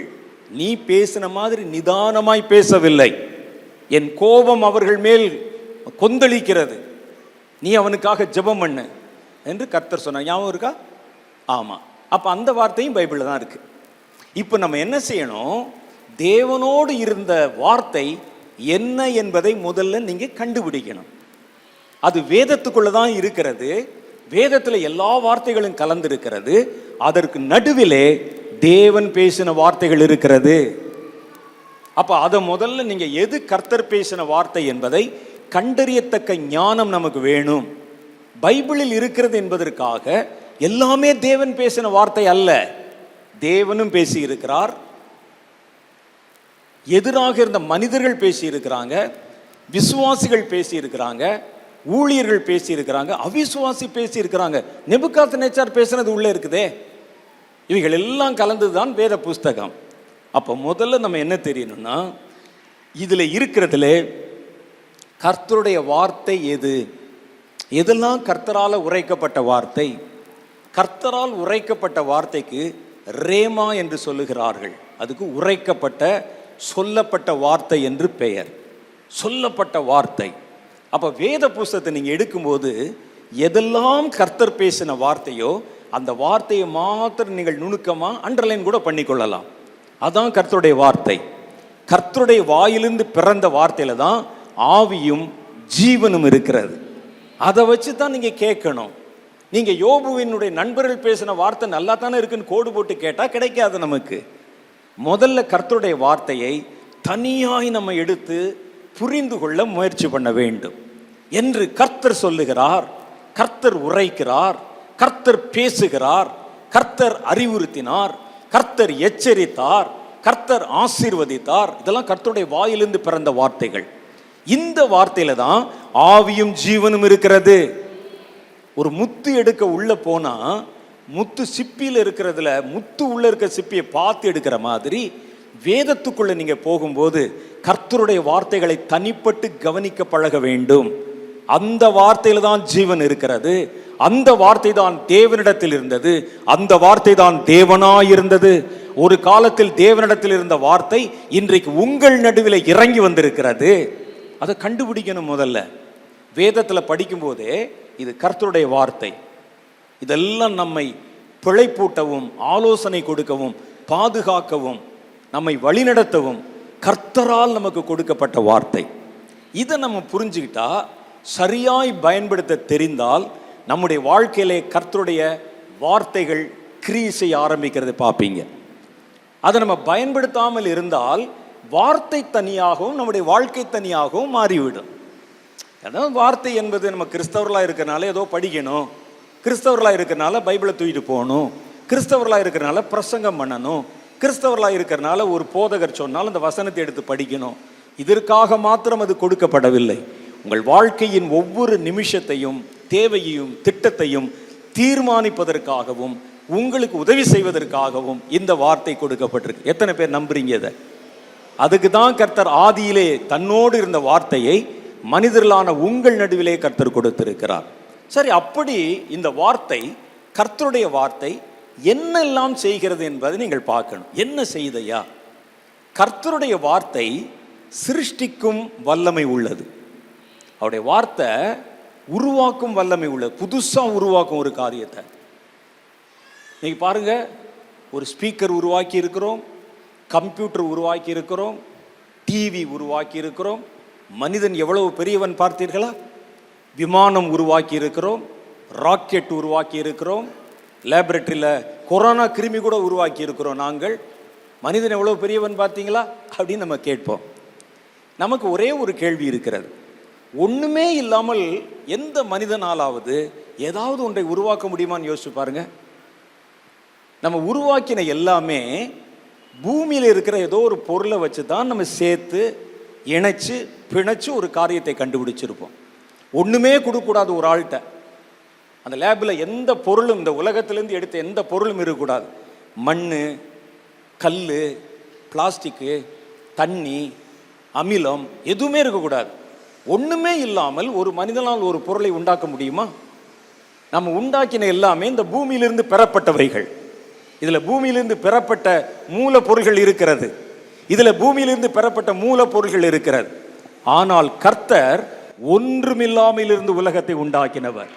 நீ பேசின மாதிரி நிதானமாய் பேசவில்லை, என் கோபம் அவர்கள் மேல் கொந்தளிக்கிறது, நீ அவனுக்காக ஜெபம் பண்ணு என்று கர்த்தர் சொன்னார். ஞாபகம் இருக்கா? ஆமா. அப்ப அந்த வார்த்தையும் பைபிள்ல தான் இருக்கு. இப்ப நம்ம என்ன செய்யணும்? தேவனோடு இருந்த வார்த்தை என்ன என்பதை முதல்ல நீங்க கண்டுபிடிக்கணும். அது வேதத்துக்குள்ள தான் இருக்கிறது. வேதத்துல எல்லா வார்த்தைகளும் கலந்திருக்கிறது. அதற்கு நடுவிலே தேவன் பேசின வார்த்தைகள் இருக்கிறது. அப்ப அதை முதல்ல நீங்க எது கர்த்தர் பேசின வார்த்தை என்பதை கண்டறியத்தக்க ஞானம் நமக்கு வேணும். பைபிளில் இருக்கிறது என்பதற்காக எல்லாமே தேவன் பேசின வார்த்தை அல்ல. தேவனும் பேசி இருக்கிறார், எதிராக இருந்த மனிதர்கள் பேசி இருக்கிறாங்க, விசுவாசிகள் பேசி இருக்கிறாங்க, ஊழியர்கள் பேசி இருக்கிறாங்க, அவிசுவாசி பேசி இருக்கிறாங்க, நெபுகாத்நேச்சார் பேசுனது உள்ள இருக்குதே. இவைகள் எல்லாம் கலந்துதான் வேத புஸ்தகம். அப்ப முதல்ல நம்ம என்ன தெரியணும்னா, இதுல இருக்கிறதுல கர்த்தருடைய வார்த்தை எது, எதெல்லாம் கர்த்தரால் உரைக்கப்பட்ட வார்த்தை. கர்த்தரால் உரைக்கப்பட்ட வார்த்தைக்கு ரேமா என்று சொல்லுகிறார்கள். அதுக்கு உரைக்கப்பட்ட சொல்லப்பட்ட வார்த்தை என்று பெயர். சொல்லப்பட்ட வார்த்தை. அப்ப வேத புஸ்தகத்தை நீங்க எடுக்கும்போது எதெல்லாம் கர்த்தர் பேசின வார்த்தையோ அந்த வார்த்தையை மாத்திரம் நீங்கள் நுணுக்கமா அண்டர்லைன் கூட பண்ணிக்கொள்ளலாம். அதான் கர்த்தருடைய வார்த்தை. கர்த்தருடைய வாயிலிருந்து பிறந்த வார்த்தையில தான் ஆவியும் ஜீவனும் இருக்கிறது. அதை வச்சு தான் நீங்க கேட்கணும். நீங்க யோபுவினுடைய நண்பர்கள் பேசின வார்த்தை நல்லா தானே இருக்குன்னு கோடு போட்டு கேட்டா கிடைக்காது நமக்கு. முதல்ல கர்த்தருடைய வார்த்தையை தனியாய் நம்ம எடுத்து புரிந்து கொள்ள முயற்சி பண்ண வேண்டும் என்று கர்த்தர் சொல்லுகிறார். கர்த்தர் உரைக்கிறார், கர்த்தர் பேசுகிறார், கர்த்தர் அறிவுறுத்தினார், கர்த்தர் எச்சரித்தார், கர்த்தர் ஆசீர்வதித்தார். இதெல்லாம் கர்த்தருடைய வாயிலிருந்து பிறந்த வார்த்தைகள். இந்த வார்த்தையில தான் ஆவியும் ஜீவனும் இருக்கிறது. ஒரு முத்து எடுக்க உள்ள போனா முத்து சிப்பியில் இருக்கிறதுல முத்து உள்ள இருக்க சிப்பியை பார்த்து எடுக்கிற மாதிரி வேதத்துக்குள்ள நீங்க போகும்போது கர்த்தருடைய வார்த்தைகளை தனிப்பட்டு கவனிக்க பழக வேண்டும். அந்த வார்த்தையில தான் ஜீவன் இருக்கிறது. அந்த வார்த்தை தான் தேவனிடத்தில் இருந்தது. அந்த வார்த்தை தான் தேவனாய் இருந்தது. ஒரு காலத்தில் தேவனிடத்தில் இருந்த வார்த்தை இன்றைக்கு உங்கள் நடுவில் இறங்கி வந்திருக்கிறது. அதை கண்டுபிடிக்கணும். முதல்ல வேதத்தில் படிக்கும் போதே இது கர்த்தருடைய வார்த்தை. இதெல்லாம் நம்மை பிழைப்பூட்டவும் ஆலோசனை கொடுக்கவும் பாதுகாக்கவும் நம்மை வழிநடத்தவும் கர்த்தரால் நமக்கு கொடுக்கப்பட்ட வார்த்தை. இதை நம்ம புரிஞ்சுக்கிட்டா, சரியாய் பயன்படுத்த தெரிந்தால் நம்முடைய வாழ்க்கையிலே கர்த்தருடைய வார்த்தைகள் கிரியை செய்ய ஆரம்பிக்கிறது பார்ப்பீங்க. அதை நம்ம பயன்படுத்தாமல் இருந்தால் வார்த்தை தனியாகவும் நம்முடைய வாழ்க்கை தனியாகவும் மாறிவிடும். அதாவது வார்த்தை என்பது நம்ம கிறிஸ்தவர்களாக இருக்கிறனால ஏதோ படிக்கணும், கிறிஸ்தவர்களாக இருக்கிறனால பைபிளை தூக்கிட்டு போகணும், கிறிஸ்தவர்களாக இருக்கிறனால பிரசங்கம் பண்ணணும், கிறிஸ்தவர்களாக இருக்கிறனால ஒரு போதகர் சொன்னால் அந்த வசனத்தை எடுத்து படிக்கணும். இதற்காக மாத்திரம் அது கொடுக்கப்படவில்லை. உங்கள் வாழ்க்கையின் ஒவ்வொரு நிமிஷத்தையும் தேவையையும் திட்டத்தையும் தீர்மானிப்பதற்காகவும் உங்களுக்கு உதவி செய்வதற்காகவும் இந்த வார்த்தை கொடுக்கப்பட்டிருக்கு. எத்தனை பேர் நம்புறீங்க இதை? அதுக்கு தான் கர்த்தர் ஆதியிலே தன்னோடு இருந்த வார்த்தையை மனிதர்களான உங்கள் நடுவிலே கர்த்தர் கொடுத்திருக்கிறார். சரி, அப்படி இந்த வார்த்தை கர்த்தருடைய வார்த்தை என்னெல்லாம் செய்கிறது என்பதை நீங்கள் பார்க்கணும். என்ன செய்தையா? கர்த்தருடைய வார்த்தை சிருஷ்டிக்கும் வல்லமை உள்ளது. அவருடைய வார்த்தை உருவாக்கும் வல்லமை உள்ளது. புதுசா உருவாக்கும் ஒரு காரியத்தை. நீங்க பாருங்க, ஒரு ஸ்பீக்கர் உருவாக்கி இருக்கிறோம், கம்ப்யூட்டர் உருவாக்கி இருக்கிறோம், டிவி உருவாக்கி இருக்கிறோம். மனிதன் எவ்வளவு பெரியவன் பார்த்தீர்களா? விமானம் உருவாக்கி இருக்கிறோம், ராக்கெட் உருவாக்கி இருக்கிறோம், லேபரேட்டரியில் கொரோனா கிருமி கூட உருவாக்கி இருக்கிறோம். நாங்கள் மனிதன் எவ்வளவு பெரியவன் பார்த்தீங்களா அப்படின்னு நம்ம கேட்போம். நமக்கு ஒரே ஒரு கேள்வி இருக்கிறது. ஒண்ணுமே இல்லாமல் எந்த மனிதனாலாவது ஏதாவது ஒன்றை உருவாக்க முடியுமான்னு யோசிச்சு பாருங்க. நம்ம உருவாக்கின எல்லாமே பூமியில் இருக்கிற ஏதோ ஒரு பொருளை வச்சு தான் நம்ம சேர்த்து இணைச்சு பிணைச்சு ஒரு காரியத்தை கண்டுபிடிச்சிருப்போம். ஒண்ணுமே கொடுக்கக்கூடாது ஒரு ஆள்கிட்ட. அந்த லேபில் எந்த பொருளும், இந்த உலகத்திலேருந்து எடுத்த எந்த பொருளும் இருக்கக்கூடாது. மண், கல், பிளாஸ்டிக்கு, தண்ணி, அமிலம் எதுவுமே இருக்கக்கூடாது. ஒண்ணுமே இல்லாமல் ஒரு மனிதனால் ஒரு பொருளை உண்டாக்க முடியுமா? நம்ம உண்டாக்கின எல்லாமே இந்த பூமியிலிருந்து பெறப்பட்டவைகள். இதுல பூமியிலிருந்து பெறப்பட்ட மூலப்பொருள்கள் இருக்கிறது. இதுல பூமியிலிருந்து பெறப்பட்ட மூலப்பொருள்கள் இருக்கிறது. ஆனால் கர்த்தர் ஒன்றுமில்லாமல் இருந்து உலகத்தை உண்டாக்கினவர்.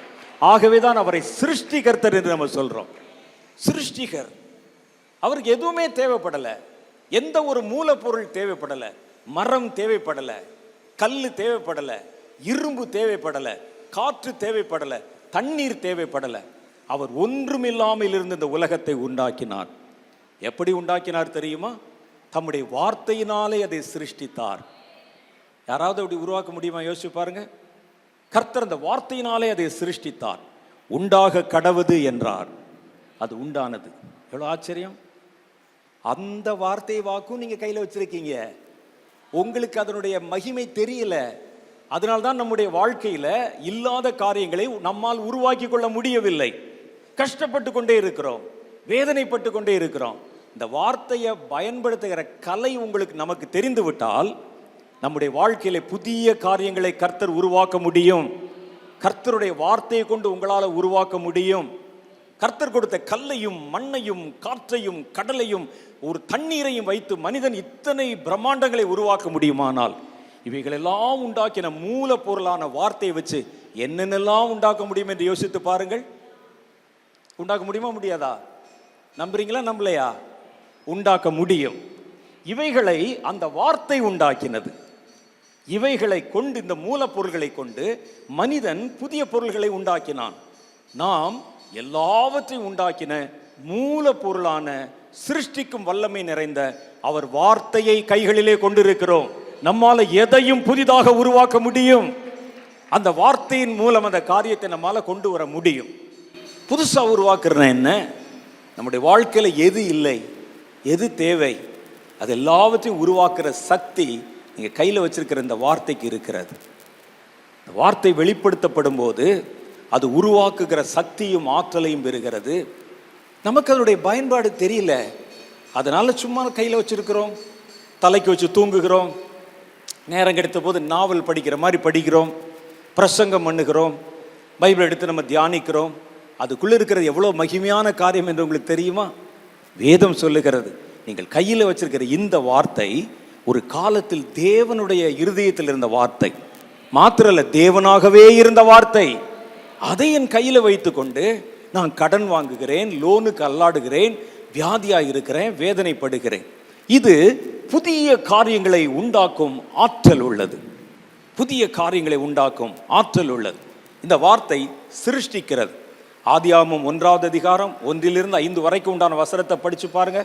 ஆகவேதான் அவரை சிருஷ்டிகர்த்தர் என்று நம்ம சொல்றோம். சிருஷ்டிகர். அவருக்கு எதுவுமே தேவைப்படல. எந்த ஒரு மூலப்பொருள் தேவைப்படல. மரம் தேவைப்படல, கல்லு தேவைப்படல, இரும்பு தேவைப்படல, காற்று தேவைப்படல, தண்ணீர் தேவைப்படல. அவர் ஒன்றுமில்லாமல் இருந்து இந்த உலகத்தை உண்டாக்கினார். எப்படி உண்டாக்கினார் தெரியுமா? தம்முடைய வார்த்தையினாலே அதை சிருஷ்டித்தார். யாராவது அப்படி உருவாக்க முடியுமா? யோசிச்சு பாருங்க. கர்த்தர் அந்த வார்த்தையினாலே அதை சிருஷ்டித்தார். உண்டாக கடவுது என்றார், அது உண்டானது. எவ்வளவு ஆச்சரியம்! அந்த வார்த்தை வாக்கும் நீங்க கையில வச்சிருக்கீங்க. உங்களுக்கு அதனுடைய மகிமை தெரியல. அதனால்தான் நம்முடைய வாழ்க்கையில இல்லாத காரியங்களை நம்மால் உருவாக்கி கொள்ள முடியவில்லை. கஷ்டப்பட்டு கொண்டே இருக்கிறோம், வேதனைப்பட்டு கொண்டே இருக்கிறோம். இந்த வார்த்தையை பயன்படுத்துகிற கலை உங்களுக்கு நமக்கு தெரிந்து விட்டால் நம்முடைய வாழ்க்கையில புதிய காரியங்களை கர்த்தர் உருவாக்க முடியும். கர்த்தருடைய வார்த்தையை கொண்டு உங்களால் உருவாக்க முடியும். கர்த்தர் கொடுத்த கல்லையும் மண்ணையும் காற்றையும் கடலையும் ஒரு தண்ணீரையும் வைத்து மனிதன் இத்தனை பிரம்மாண்டங்களை உருவாக்க முடியுமானால், இவைகளெல்லாம் உண்டாக்கின மூல பொருளான வார்த்தையை வச்சு என்னென்னலாம் உண்டாக்க முடியும் என்று யோசித்து பாருங்கள். உண்டாக்க முடியுமா முடியாதா? நம்புறீங்களா நம்பலையா? உண்டாக்க முடியும். இவைகளை அந்த வார்த்தை உண்டாக்கினது. இவைகளை கொண்டு, இந்த மூலப்பொருள்களை கொண்டு மனிதன் புதிய பொருள்களை உண்டாக்கினான். நாம் எல்லாவற்றையும் உண்டாக்கின மூலப்பொருளான சிருஷ்டிக்கும் வல்லமை நிறைந்த அவர் வார்த்தையை கைகளிலே கொண்டிருக்கிறோம். நம்மால எதையும் புதிதாக உருவாக்க முடியும். அந்த வார்த்தையின் மூலம் அந்த காரியத்தை நம்மால கொண்டு வர முடியும். புதுசா உருவாக்குறேன் என்ன? நம்முடைய வாழ்க்கையில எது இல்லை, எது தேவை, அது எல்லாவற்றையும் உருவாக்குற சக்தி நீங்க கையில வச்சிருக்கிற இந்த வார்த்தைக்கு இருக்கிறது. இந்த வார்த்தை வெளிப்படுத்தப்படும் போது அது உருவாக்குகிற சக்தியும் ஆற்றலையும் பெறுகிறது. நமக்கு அதனுடைய பயன்பாடு தெரியல, அதனால சும்மா கையில வச்சிருக்கிறோம், தலைக்கு வச்சு தூங்குகிறோம், நேரம் கிடைத்த போது நாவல் படிக்கிற மாதிரி படிக்கிறோம், பிரசங்கம் பண்ணுகிறோம், பைபிள் எடுத்து நம்ம தியானிக்கிறோம். அதுக்குள்ள இருக்கிறது எவ்வளவு மகிமையான காரியம் என்று உங்களுக்கு தெரியுமா? வேதம் சொல்லுகிறது, நீங்கள் கையில் வச்சிருக்கிற இந்த வார்த்தை ஒரு காலத்தில் தேவனுடைய இருதயத்தில் இருந்த வார்த்தை மாத்திரல்ல, தேவனாகவே இருந்த வார்த்தை. அதை என் கையில் வைத்துக்கொண்டு நான் கடன் வாங்குகிறேன், லோனுக்கு அல்லாடுகிறேன், வியாதியாக இருக்கிறேன், வேதனைப்படுகிறேன். இது புதிய காரியங்களை உண்டாக்கும் ஆற்றல் உள்ளது. புதிய காரியங்களை உண்டாக்கும் ஆற்றல் உள்ளது. இந்த வார்த்தை சிருஷ்டிக்கிறது. ஆதியாகமம் 1வது அதிகாரம் 1-5 வரைக்கும் உண்டான வசனத்தை படிச்சு பாருங்க.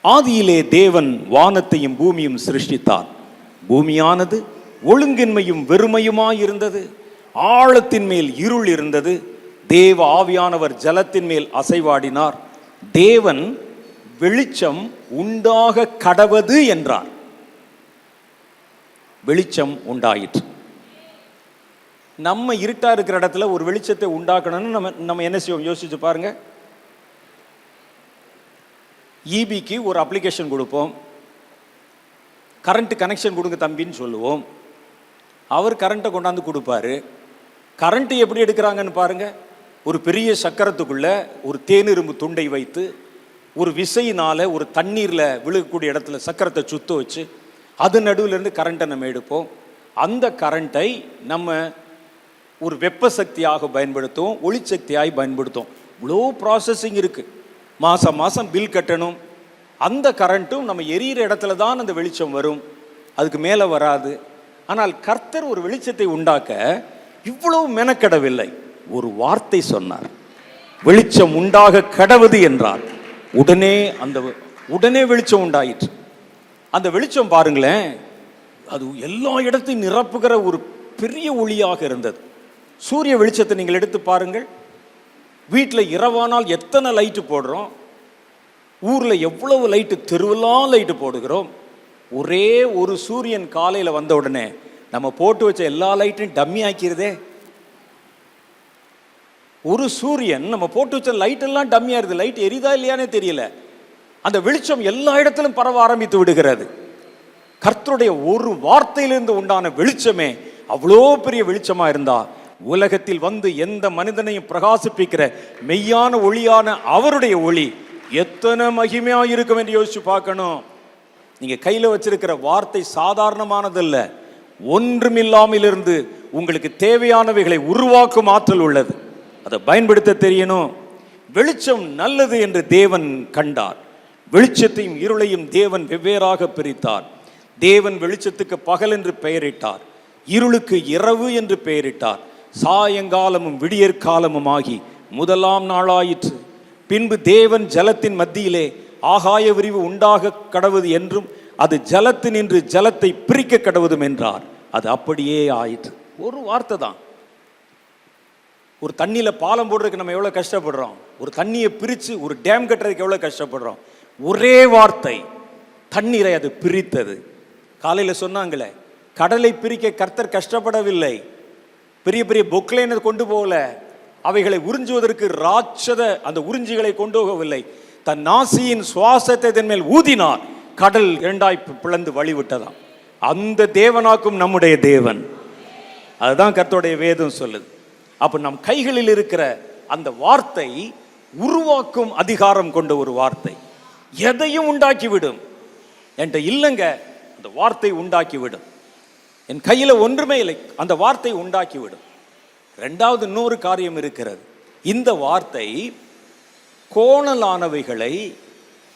ஆதியிலே தேவன் வானத்தையும் பூமியும் சிருஷ்டித்தார். பூமியானது ஒழுங்கின்மையும் வெறுமையுமாய் இருந்தது. ஆழத்தின் மேல் இருள் இருந்தது. தேவ ஆவியானவர் ஜலத்தின் மேல் அசைவாடினார். தேவன் வெளிச்சம் உண்டாக கடவது என்றார். வெளிச்சம் உண்டாயிற்று. நம்ம இருட்டா இருக்கிற இடத்துல ஒரு வெளிச்சத்தை உண்டாக்கணும்னு நம்ம என்ன செய்வோம்? யோசிச்சு பாருங்க. ஈபிக்கு ஒரு அப்ளிகேஷன் கொடுப்போம், கரண்ட் கனெக்ஷன் கொடுங்க தம்பின்னு சொல்லுவோம். அவர் கரண்ட்டை கொண்டாந்து கொடுப்பாரு. கரண்ட் எப்படி எடுக்கிறாங்கன்னு பாருங்க. ஒரு பெரிய சக்கரத்துக்குள்ள ஒரு தேனிரும்பு துண்டை வைத்து ஒரு விசையினால ஒரு தண்ணீரில் விழுகக்கூடிய இடத்துல சக்கரத்தை சுத்த வச்சு அது நடுவில் இருந்து கரண்ட்டை நம்ம எடுப்போம். அந்த கரண்ட்டை நம்ம ஒரு வெப்ப சக்தியாக பயன்படுத்துவோம், ஒளிச்சக்தியாய் பயன்படுத்துவோம். இவ்வளோ ப்ராசஸிங் இருக்குது. மாதம் மாதம் பில் கட்டணும். அந்த கரண்ட்டும் நம்ம எரியிற இடத்துல தான் அந்த வெளிச்சம் வரும், அதுக்கு மேலே வராது. ஆனால் கர்த்தர் ஒரு வெளிச்சத்தை உண்டாக்க இவ்வளவு மெனக்கடவில்லை. ஒரு வார்த்தை சொன்னார், வெளிச்சம் உண்டாக கடவுது என்றார். உடனே வெளிச்சம் உண்டாயிற்று. அந்த வெளிச்சம் பாருங்களேன், அது எல்லா இடத்தையும் நிரப்புகிற ஒரு பெரிய ஒளியாக இருந்தது. சூரிய வெளிச்சத்தை நீங்கள் எடுத்து பாருங்கள். வீட்டில் இரவானால் எத்தனை லைட்டு போடுறோம், ஊரில் எவ்வளவு லைட்டு, தெருவெல்லாம் லைட்டு போடுகிறோம். ஒரே ஒரு சூரியன் காலையில் வந்த உடனே நம்ம போட்டு வச்ச எல்லா லைட்டையும் டம்மி ஆக்கிறதே. ஒரு சூரியன் நம்ம போட்டு வச்ச லைட் எல்லாம் டம்மியா இருக்குது. லைட் எரிதா இல்லையானே தெரியல. அந்த வெளிச்சம் எல்லா இடத்திலும் பரவ ஆரம்பித்து விடுகிறது. கர்த்தருடைய ஒரு வார்த்தையிலிருந்து உண்டான வெளிச்சமே அவ்வளோ பெரிய வெளிச்சமா இருந்தா உலகத்தில் வந்து எந்த மனிதனையும் பிரகாசிப்பிக்கிற மெய்யான ஒளியான அவருடைய ஒளி எத்தனை மகிமையா இருக்கும் என்று யோசிச்சு பார்க்கணும். நீங்க கையில வச்சிருக்கிற வார்த்தை சாதாரணமானதல்ல. ஒன்றுமில்லாமல் இருந்து உங்களுக்கு தேவையானவைகளை உருவாக்கும் ஆற்றல் உள்ளது. அதை பயன்படுத்த தெரியணும். வெளிச்சம் நல்லது என்று தேவன் கண்டார். வெளிச்சத்தையும் இருளையும் தேவன் வெவ்வேறாக பிரித்தார். தேவன் வெளிச்சத்துக்கு பகல் என்று பெயரிட்டார், இருளுக்கு இரவு என்று பெயரிட்டார். சாயங்காலமும் விடியற்காலமும் ஆகி முதலாம் நாளாயிற்று. பின்பு தேவன் ஜலத்தின் மத்தியிலே ஆகாய விரிவு உண்டாக கடவுது என்றும் அது ஜலத்தினின்று ஜலத்தை பிரிக்க கடவுதும் என்றார். அது அப்படியே ஆயிற்று. ஒரு வார்த்தை தான். ஒரு தண்ணியில பாலம் போடுறதுக்கு நம்ம எவ்வளவு கஷ்டப்படுறோம், ஒரு தண்ணியை பிரித்து ஒரு டேம் கட்டுறதுக்கு எவ்வளவு கஷ்டப்படுறோம். ஒரே வார்த்தை தண்ணீரை அது பிரித்தது. காலையில் சொன்னாங்களே, கடலை பிரிக்க கர்த்தர் கஷ்டப்படவில்லை, பெரிய பெரிய பொக்லைனை கொண்டு போகல, அவைகளை உறிஞ்சுவதற்கு ராட்சத அந்த உறிஞ்சிகளை கொண்டு போகவில்லை, தன் நாசியின் சுவாசத்தை தன் மேல் ஊதினார், கடல் இரண்டாய் பிளந்து வழிவிட்டதாம். அந்த தேவனாக்கும் நம்முடைய தேவன். அதுதான் கர்த்தருடைய வேதம் சொல்லுது. அப்ப நம் கைகளில் இருக்கிற அந்த வார்த்தை உருவாக்கும் அதிகாரம் கொண்ட ஒரு வார்த்தை. எதையும் உண்டாக்கிவிடும். என்கிட்ட இல்லைங்க, அந்த வார்த்தை உண்டாக்கிவிடும். என் கையில ஒன்றுமே இல்லை, அந்த வார்த்தை உண்டாக்கிவிடும். ரெண்டாவது இன்னொரு காரியம் இருக்கிறது. இந்த வார்த்தை கோணலானவைகளை,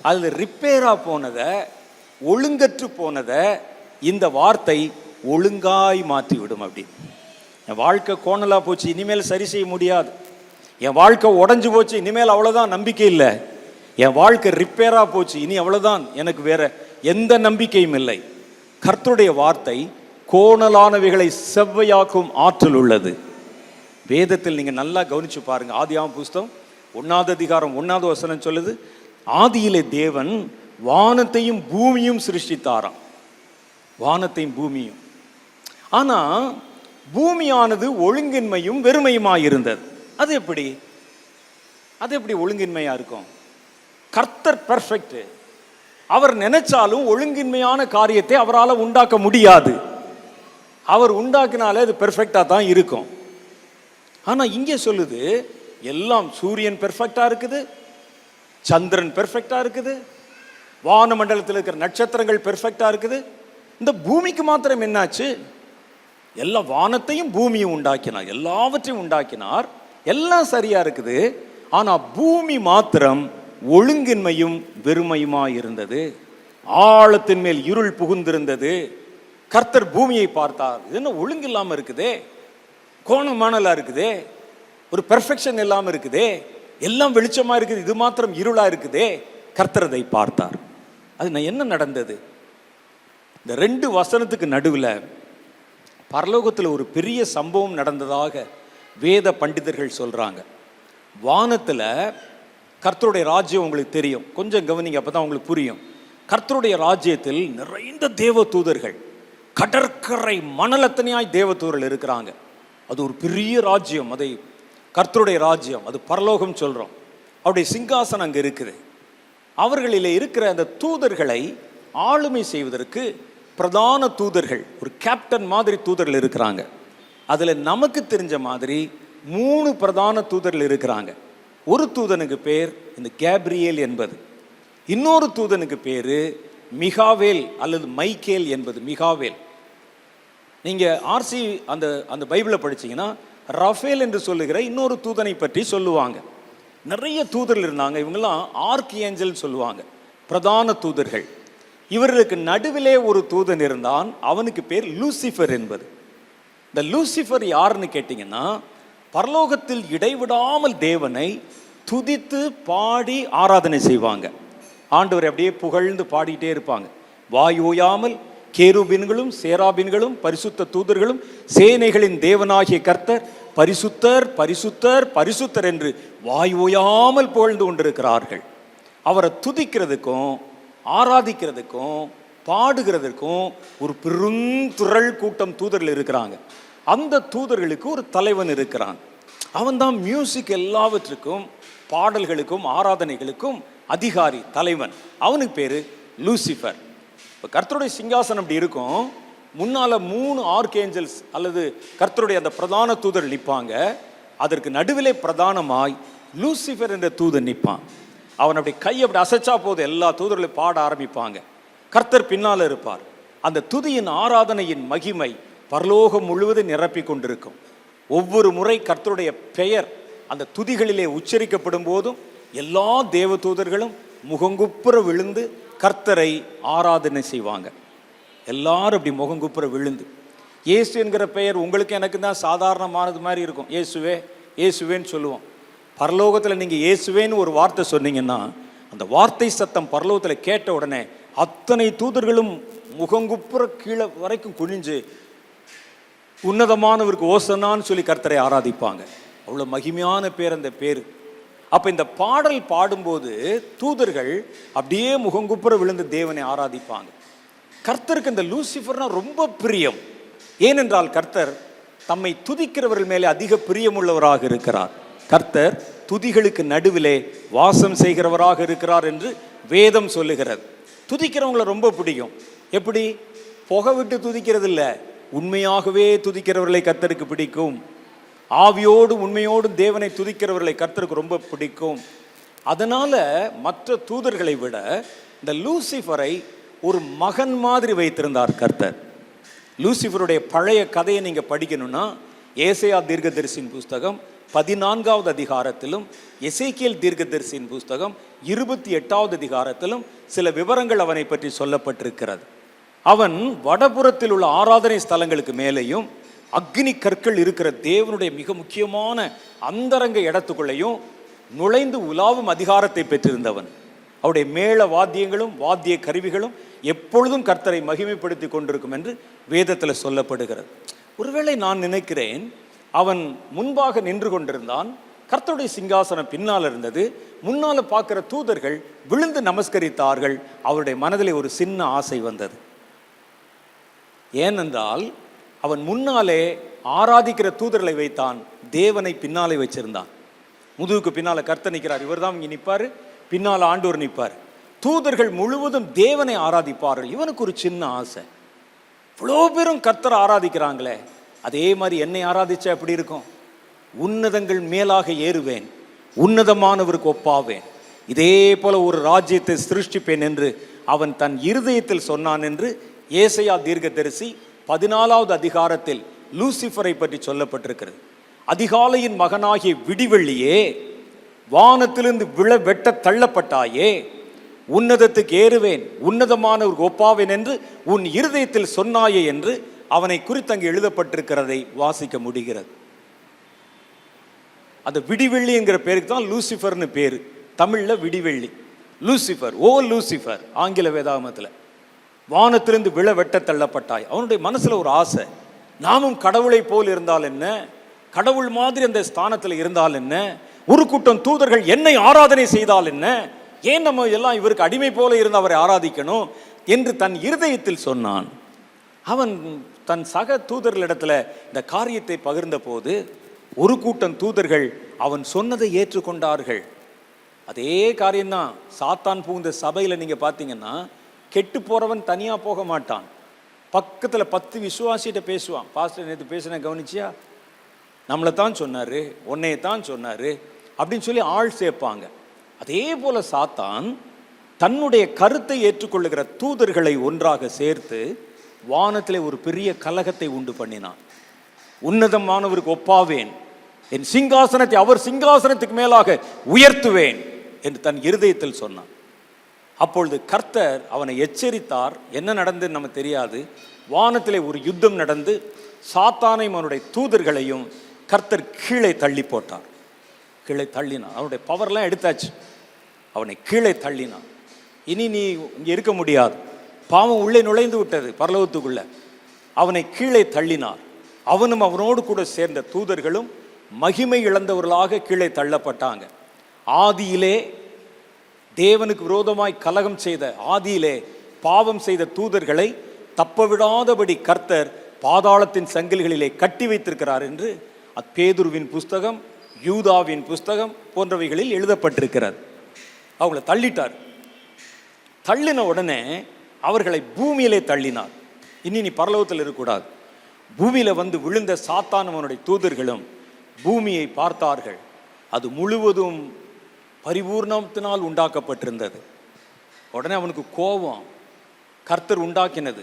அதில் ரிப்பேரா போனதை, ஒழுங்கற்று போனதை இந்த வார்த்தை ஒழுங்காய் மாற்றிவிடும். அப்படி என் வாழ்க்கை கோணலா போச்சு, இனிமேல் சரி செய்ய முடியாது. என் வாழ்க்கை உடஞ்சு போச்சு, இனிமேல் அவ்வளோதான், நம்பிக்கை இல்லை. என் வாழ்க்கை ரிப்பேரா போச்சு, இனி அவ்வளோதான், எனக்கு வேற எந்த நம்பிக்கையும் இல்லை. கர்த்தருடைய வார்த்தை கோணலானவைகளை செவ்வையாக்கும் ஆற்றல் உள்ளது. வேதத்தில் நீங்கள் நல்லா கவனிச்சு பாருங்க. ஆதியாகமம் புஸ்தகம் 1 அதிகாரம் 1 வசனம் சொல்லுது, ஆதியிலே தேவன் வானத்தையும் பூமியும் சிருஷ்டித்தாராம். வானத்தையும் பூமியும். ஆனா பூமியானது ஒழுங்கின்மையும் வெறுமையுமாய் இருந்தது. அது எப்படி ஒழுங்கின்மையா இருக்கும்? கர்த்தர் பெர்ஃபெக்ட். அவர் நினைச்சாலும் ஒழுங்கின்மையான காரியத்தை அவரால் உண்டாக்க முடியாது. அவர் உண்டாக்கினாலே அது பெர்ஃபெக்டா தான் இருக்கும். ஆனா இங்கே சொல்லுது, எல்லாம் சூரியன் பெர்ஃபெக்டா இருக்குது, சந்திரன் பெர்ஃபெக்டா இருக்குது, வானமண்டலத்தில் இருக்கிற நட்சத்திரங்கள் பெர்ஃபெக்டா இருக்குது. இந்த பூமிக்கு மாத்திரம் என்னாச்சு? எல்லா வானத்தையும் பூமியும் உண்டாக்கினார், எல்லாவற்றையும் உண்டாக்கினார், எல்லாம் சரியா இருக்குது. ஆனா பூமி மாத்திரம் ஒழுங்கின்மையும் வெறுமையுமா இருந்தது. ஆழத்தின் மேல் இருள் புகுந்திருந்தது. கர்த்தர் பூமியை பார்த்தார், இது என்ன ஒழுங்கு இல்லாம இருக்குதே, கோணமானலா இருக்குதே, ஒரு பெர்ஃபெக்ஷன் இல்லாம இருக்குதே, எல்லாம் வெளிச்சமா இருக்குது, இது மாத்திரம் இருளா இருக்குதே. கர்த்தர் அதை பார்த்தார். அது என்ன நடந்தது? இந்த 2 வசனத்துக்கு நடுவில் பரலோகத்தில் ஒரு பெரிய சம்பவம் நடந்ததாக வேத பண்டிதர்கள் சொல்றாங்க. வானத்தில் கர்த்தருடைய ராஜ்யம் உங்களுக்கு தெரியும், கொஞ்சம் கவனிங்க, அப்பதான் உங்களுக்கு புரியும். கர்த்தருடைய ராஜ்யத்தில் நிறைந்த தேவ தூதர்கள், கடற்கரை மணலத்தனையாய் தேவ தூதர்கள் இருக்கிறாங்க. அது ஒரு பெரிய ராஜ்யம், அதை கர்த்தருடைய ராஜ்யம், அது பரலோகம் சொல்றோம். அவருடைய சிங்காசனம் அங்கே இருக்குது. அவர்களில் இருக்கிற அந்த தூதர்களை ஆளுமை செய்வதற்கு பிரதான தூதர்கள், ஒரு கேப்டன் மாதிரி தூதர்கள் இருக்கிறாங்க. அதில் நமக்கு தெரிஞ்ச மாதிரி 3 பிரதான தூதர்கள் இருக்கிறாங்க. ஒரு தூதனுக்கு பேர் இந்த கேப்ரியேல் என்பது, இன்னொரு தூதனுக்கு பேர் மிகாவேல் அல்லது மைக்கேல் என்பது. மிகாவேல் நீங்க ஆர்சி அந்த பைபிளை படிச்சீங்கன்னா ரஃபேல் என்று சொல்லுகிற இன்னொரு தூதனை பற்றி சொல்லுவாங்க. நிறைய தூதர்கள் இருந்தாங்க. இவங்கெல்லாம் ஆர்க் ஏஞ்சல் சொல்லுவாங்க, பிரதான தூதர்கள். இவர்களுக்கு நடுவிலே ஒரு தூதன் இருந்தான், அவனுக்கு பேர் லூசிஃபர் என்பது. இந்த லூசிஃபர் யாருன்னு கேட்டீங்கன்னா, பரலோகத்தில் இடைவிடாமல் தேவனை துதித்து பாடி ஆராதனை செய்வாங்க. ஆண்டவர் அப்படியே புகழ்ந்து பாடிட்டே இருப்பாங்க. வாய் ஓயாமல் கேருபீன்களும் சேராபீன்களும் பரிசுத்த தூதர்களும் சேனைகளின் தேவனாகிய கர்த்தர் பரிசுத்தர் பரிசுத்தர் பரிசுத்தர் என்று வாய் ஓயாமல் புகழ்ந்து கொண்டிருக்கிறார்கள். அவரை துதிக்கிறதுக்கும் ஆராதிக்கிறதுக்கும் பாடுகிறதுக்கும் ஒரு பெருந்திரள் கூட்டம் தூதர்கள் இருக்கிறாங்க. அந்த தூதர்களுக்கு ஒரு தலைவன் இருக்கிறான். அவன் தான் மியூசிக் எல்லாவற்றுக்கும், பாடல்களுக்கும் ஆராதனைகளுக்கும் அதிகாரி, தலைவன். அவனுக்கு பேரு லூசிஃபர். இப்போ கர்த்தருடைய சிங்காசனம் அப்படி இருக்கும். முன்னால 3 ஆர்கேஞ்சல்ஸ் அல்லது கர்த்தருடைய அந்த பிரதான தூதர் நிற்பாங்க. அதற்கு நடுவிலே பிரதானமாய் லூசிஃபர் என்ற தூதன் நிற்பான். அவன் அப்படி கை அப்படி அசைச்சா போது எல்லா தூதர்களும் பாட ஆரம்பிப்பாங்க. கர்த்தர் பின்னால் இருப்பார். அந்த துதியின் ஆராதனையின் மகிமை பரலோகம் முழுவதும் நிரப்பி கொண்டிருக்கும். ஒவ்வொரு முறை கர்த்தருடைய பெயர் அந்த துதிகளிலே உச்சரிக்கப்படும் போதும் எல்லா தேவ தூதர்களும் முகங்குப்புற விழுந்து கர்த்தரை ஆராதனை செய்வாங்க. எல்லாரும் அப்படி முகங்குப்புற விழுந்து, இயேசு என்கிற பெயர் உங்களுக்கு எனக்கு தான் சாதாரணமானது மாதிரி இருக்கும். இயேசுவே இயேசுவேன்னு சொல்லுவோம். பரலோகத்தில் நீங்கள் இயேசுவேன்னு ஒரு வார்த்தை சொன்னீங்கன்னா, அந்த வார்த்தை சத்தம் பரலோகத்தில் கேட்ட உடனே அத்தனை தூதர்களும் முகங்குப்புற கீழே வரைக்கும் குனிஞ்சு உன்னதமானவருக்கு ஓசனான்னு சொல்லி கர்த்தரை ஆராதிப்பாங்க. அவ்வளோ மகிமையான பேர் அந்த பேர். அப்போ இந்த பாடல் பாடும்போது தூதர்கள் அப்படியே முகங்குப்புற விழுந்து தேவனை ஆராதிப்பாங்க. கர்த்தருக்கு இந்த லூசிஃபர்னா ரொம்ப பிரியம். ஏனென்றால் கர்த்தர் தம்மை துதிக்கிறவர்கள் மேலே அதிக பிரியமுள்ளவராக இருக்கிறார். கர்த்தர் துதிகளுக்கு நடுவிலே வாசம் செய்கிறவராக இருக்கிறார் என்று வேதம் சொல்லுகிறது. துதிக்கிறவங்களை ரொம்ப பிடிக்கும். எப்படி? புகை விட்டு துதிக்கிறது இல்லை, உண்மையாகவே துதிக்கிறவர்களை கர்த்தருக்கு பிடிக்கும். ஆவியோடு உண்மையோடு தேவனை துதிக்கிறவர்களை கர்த்தருக்கு ரொம்ப பிடிக்கும். அதனால மற்ற தூதர்களை விட இந்த லூசிஃபரை ஒரு மகன் மாதிரி வைத்திருந்தார் கர்த்தர். லூசிஃபருடைய பழைய கதையை நீங்க படிக்கணும்னா ஏசாயா தீர்க்கதரிசியின் புஸ்தகம் 14வது அதிகாரத்திலும் எசேக்கியேல் தீர்க்கதரிசியின் புஸ்தகம் 28வது அதிகாரத்திலும் சில விவரங்கள் அவனை பற்றி சொல்லப்பட்டிருக்கிறது. அவன் வடபுறத்தில் உள்ள ஆராதனை ஸ்தலங்களுக்கு மேலேயும் அக்னி கற்கள் இருக்கிற தேவனுடைய மிக முக்கியமான அந்தரங்க இடத்துக்குள்ளேயும் நுழைந்து உலாவும் அதிகாரத்தை பெற்றிருந்தவன். அவருடைய மேள வாத்தியங்களும் வாத்திய கருவிகளும் எப்பொழுதும் கர்த்தரை மகிமைப்படுத்தி கொண்டிருக்கும் என்று வேதத்தில் சொல்லப்படுகிறது. ஒருவேளை நான் நினைக்கிறேன், அவன் முன்பாக நின்று கொண்டிருந்தான், கர்த்தருடைய சிங்காசனம் பின்னால் இருந்தது, முன்னால பார்க்கிற தூதர்கள் விழுந்து நமஸ்கரித்தார்கள். அவருடைய மனதிலே ஒரு சின்ன ஆசை வந்தது. ஏனென்றால் அவன் முன்னாலே ஆராதிக்கிற தூதர்களை வைத்தான், தேவனை பின்னாலே வச்சிருந்தான். முதுகுக்கு பின்னால கர்த்தர் நிற்கிறார், இவர் தான் இங்கே நிற்பார், பின்னால் ஆண்டவர் நிற்பார். தூதர்கள் முழுவதும் தேவனை ஆராதிப்பார்கள். இவனுக்கு ஒரு சின்ன ஆசை, இவ்வளோ பேரும் கர்த்தரை ஆராதிக்கிறாங்களே, அதே மாதிரி என்னை ஆராதிச்சா எப்படி இருக்கும்? உன்னதங்கள் மேலாக ஏறுவேன், உன்னதமானவருக்கு ஒப்பாவேன், இதே போல ஒரு ராஜ்யத்தை சிருஷ்டிப்பேன் என்று அவன் தன் இருதயத்தில் சொன்னான் என்று ஏசாயா தீர்க்கதரிசி 14வது அதிகாரத்தில் லூசிஃபரை பற்றி சொல்லப்பட்டிருக்கிறது. அதிகாலையின் மகனாகிய விடிவெள்ளியே, வானத்திலிருந்து வெட்ட தள்ளப்பட்டாயே, உன்னதத்துக்கு ஏறுவேன், உன்னதமானவருக்கு ஒப்பாவேன் என்று உன் இருதயத்தில் சொன்னாயே என்று அவனை குறித்து அங்கு எழுதப்பட்டிருக்கிறதை வாசிக்க முடிகிறது. அந்த விடிவெள்ளி என்கிற பேருக்கு தான் லூசிஃபர்னு பேர். தமிழ்ல விடிவெள்ளி, லூசிஃபர், ஓ லூசிஃபர் ஆங்கில வேதாகமத்தில். வானத்திலிருந்து வெட்ட தள்ளப்பட்டாய். அவனுடைய மனசுல ஒரு ஆசை, நாமும் கடவுளை போல் இருந்தால் என்ன, கடவுள் மாதிரி அந்த ஸ்தானத்தில் இருந்தால் என்ன, ஒரு கூட்டம் தூதர்கள் என்னை ஆராதனை செய்தால் என்ன, ஏன் நம்ம எல்லாம் இவருக்கு அடிமை போல இருந்து அவரை ஆராதிக்கணும் என்று தன் இருதயத்தில் சொன்னான். அவன் தன் சக தூதர்களிடத்துல இந்த காரியத்தை பகிர்ந்த போது ஒரு கூட்டம் தூதர்கள் அவன் சொன்னதை ஏற்றுக்கொண்டார்கள். அதே காரியம்தான் சாத்தான் புகுந்த சபையில் நீங்க பார்த்தீங்கன்னா, கெட்டு போறவன் தனியா போக மாட்டான், பக்கத்துல 10 விசுவாசிகிட்ட பேசுவான். பாஸ்டர் நேற்று பேசின கவனிச்சியா, நம்மளை தான் சொன்னாரு, உன்னையத்தான் சொன்னாரு அப்படின்னு சொல்லி ஆள் சேர்ப்பாங்க. அதே போல சாத்தான் தன்னுடைய கருத்தை ஏற்றுக்கொள்ளுகிற தூதர்களை ஒன்றாக சேர்த்து வானத்திலே ஒரு பெரிய கலகத்தை உண்டு பண்ணினான். உன்னதமானவருக்கு ஒப்பாவேன், என் சிங்காசனத்தை அவர் சிங்காசனத்துக்கு மேலாக உயர்த்துவேன் என்று தன் இருதயத்தில் சொன்னான். அப்பொழுது கர்த்தர் அவனை எச்சரித்தார். என்ன நடந்தது நம்ம தெரியாது. வானத்திலே ஒரு யுத்தம் நடந்து சாத்தானையும் அவனுடைய தூதர்களையும் கர்த்தர் கீழே தள்ளி போட்டார். கீழே தள்ளினான். அவனுடைய பவர்லாம் எடுத்தாச்சு, அவனை கீழே தள்ளினான். இனி நீ இங்கே இருக்க முடியாது, பாவம் உள்ளே நுழைந்து விட்டது பரலோகத்துக்குள்ள. அவனை கீழே தள்ளினார். அவனும் அவனோடு கூட சேர்ந்த தூதர்களும் மகிமை இழந்தவர்களாக கீழே தள்ளப்பட்டாங்க. ஆதியிலே தேவனுக்கு விரோதமாய் கலகம் செய்த, ஆதியிலே பாவம் செய்த தூதர்களை தப்பவிடாதபடி கர்த்தர் பாதாளத்தின் சங்கிலிகளிலே கட்டி வைத்திருக்கிறார் என்று பேதுருவின் புஸ்தகம், யூதாவின் புஸ்தகம் போன்றவைகளில் எழுதப்பட்டிருக்கிறது. அவங்களை தள்ளிட்டார். தள்ளின உடனே அவர்களை பூமியிலே தள்ளினார். இனி நீ பரலோகத்தில் இருக்கக்கூடாது. பூமியில வந்து விழுந்த சாத்தானும் அவனுடைய தூதர்களும் பூமியை பார்த்தார்கள். அது முழுவதும் பரிபூர்ணத்தினால் உண்டாக்கப்பட்டிருந்தது. உடனே அவனுக்கு கோபம். கர்த்தர் உண்டாக்கினது,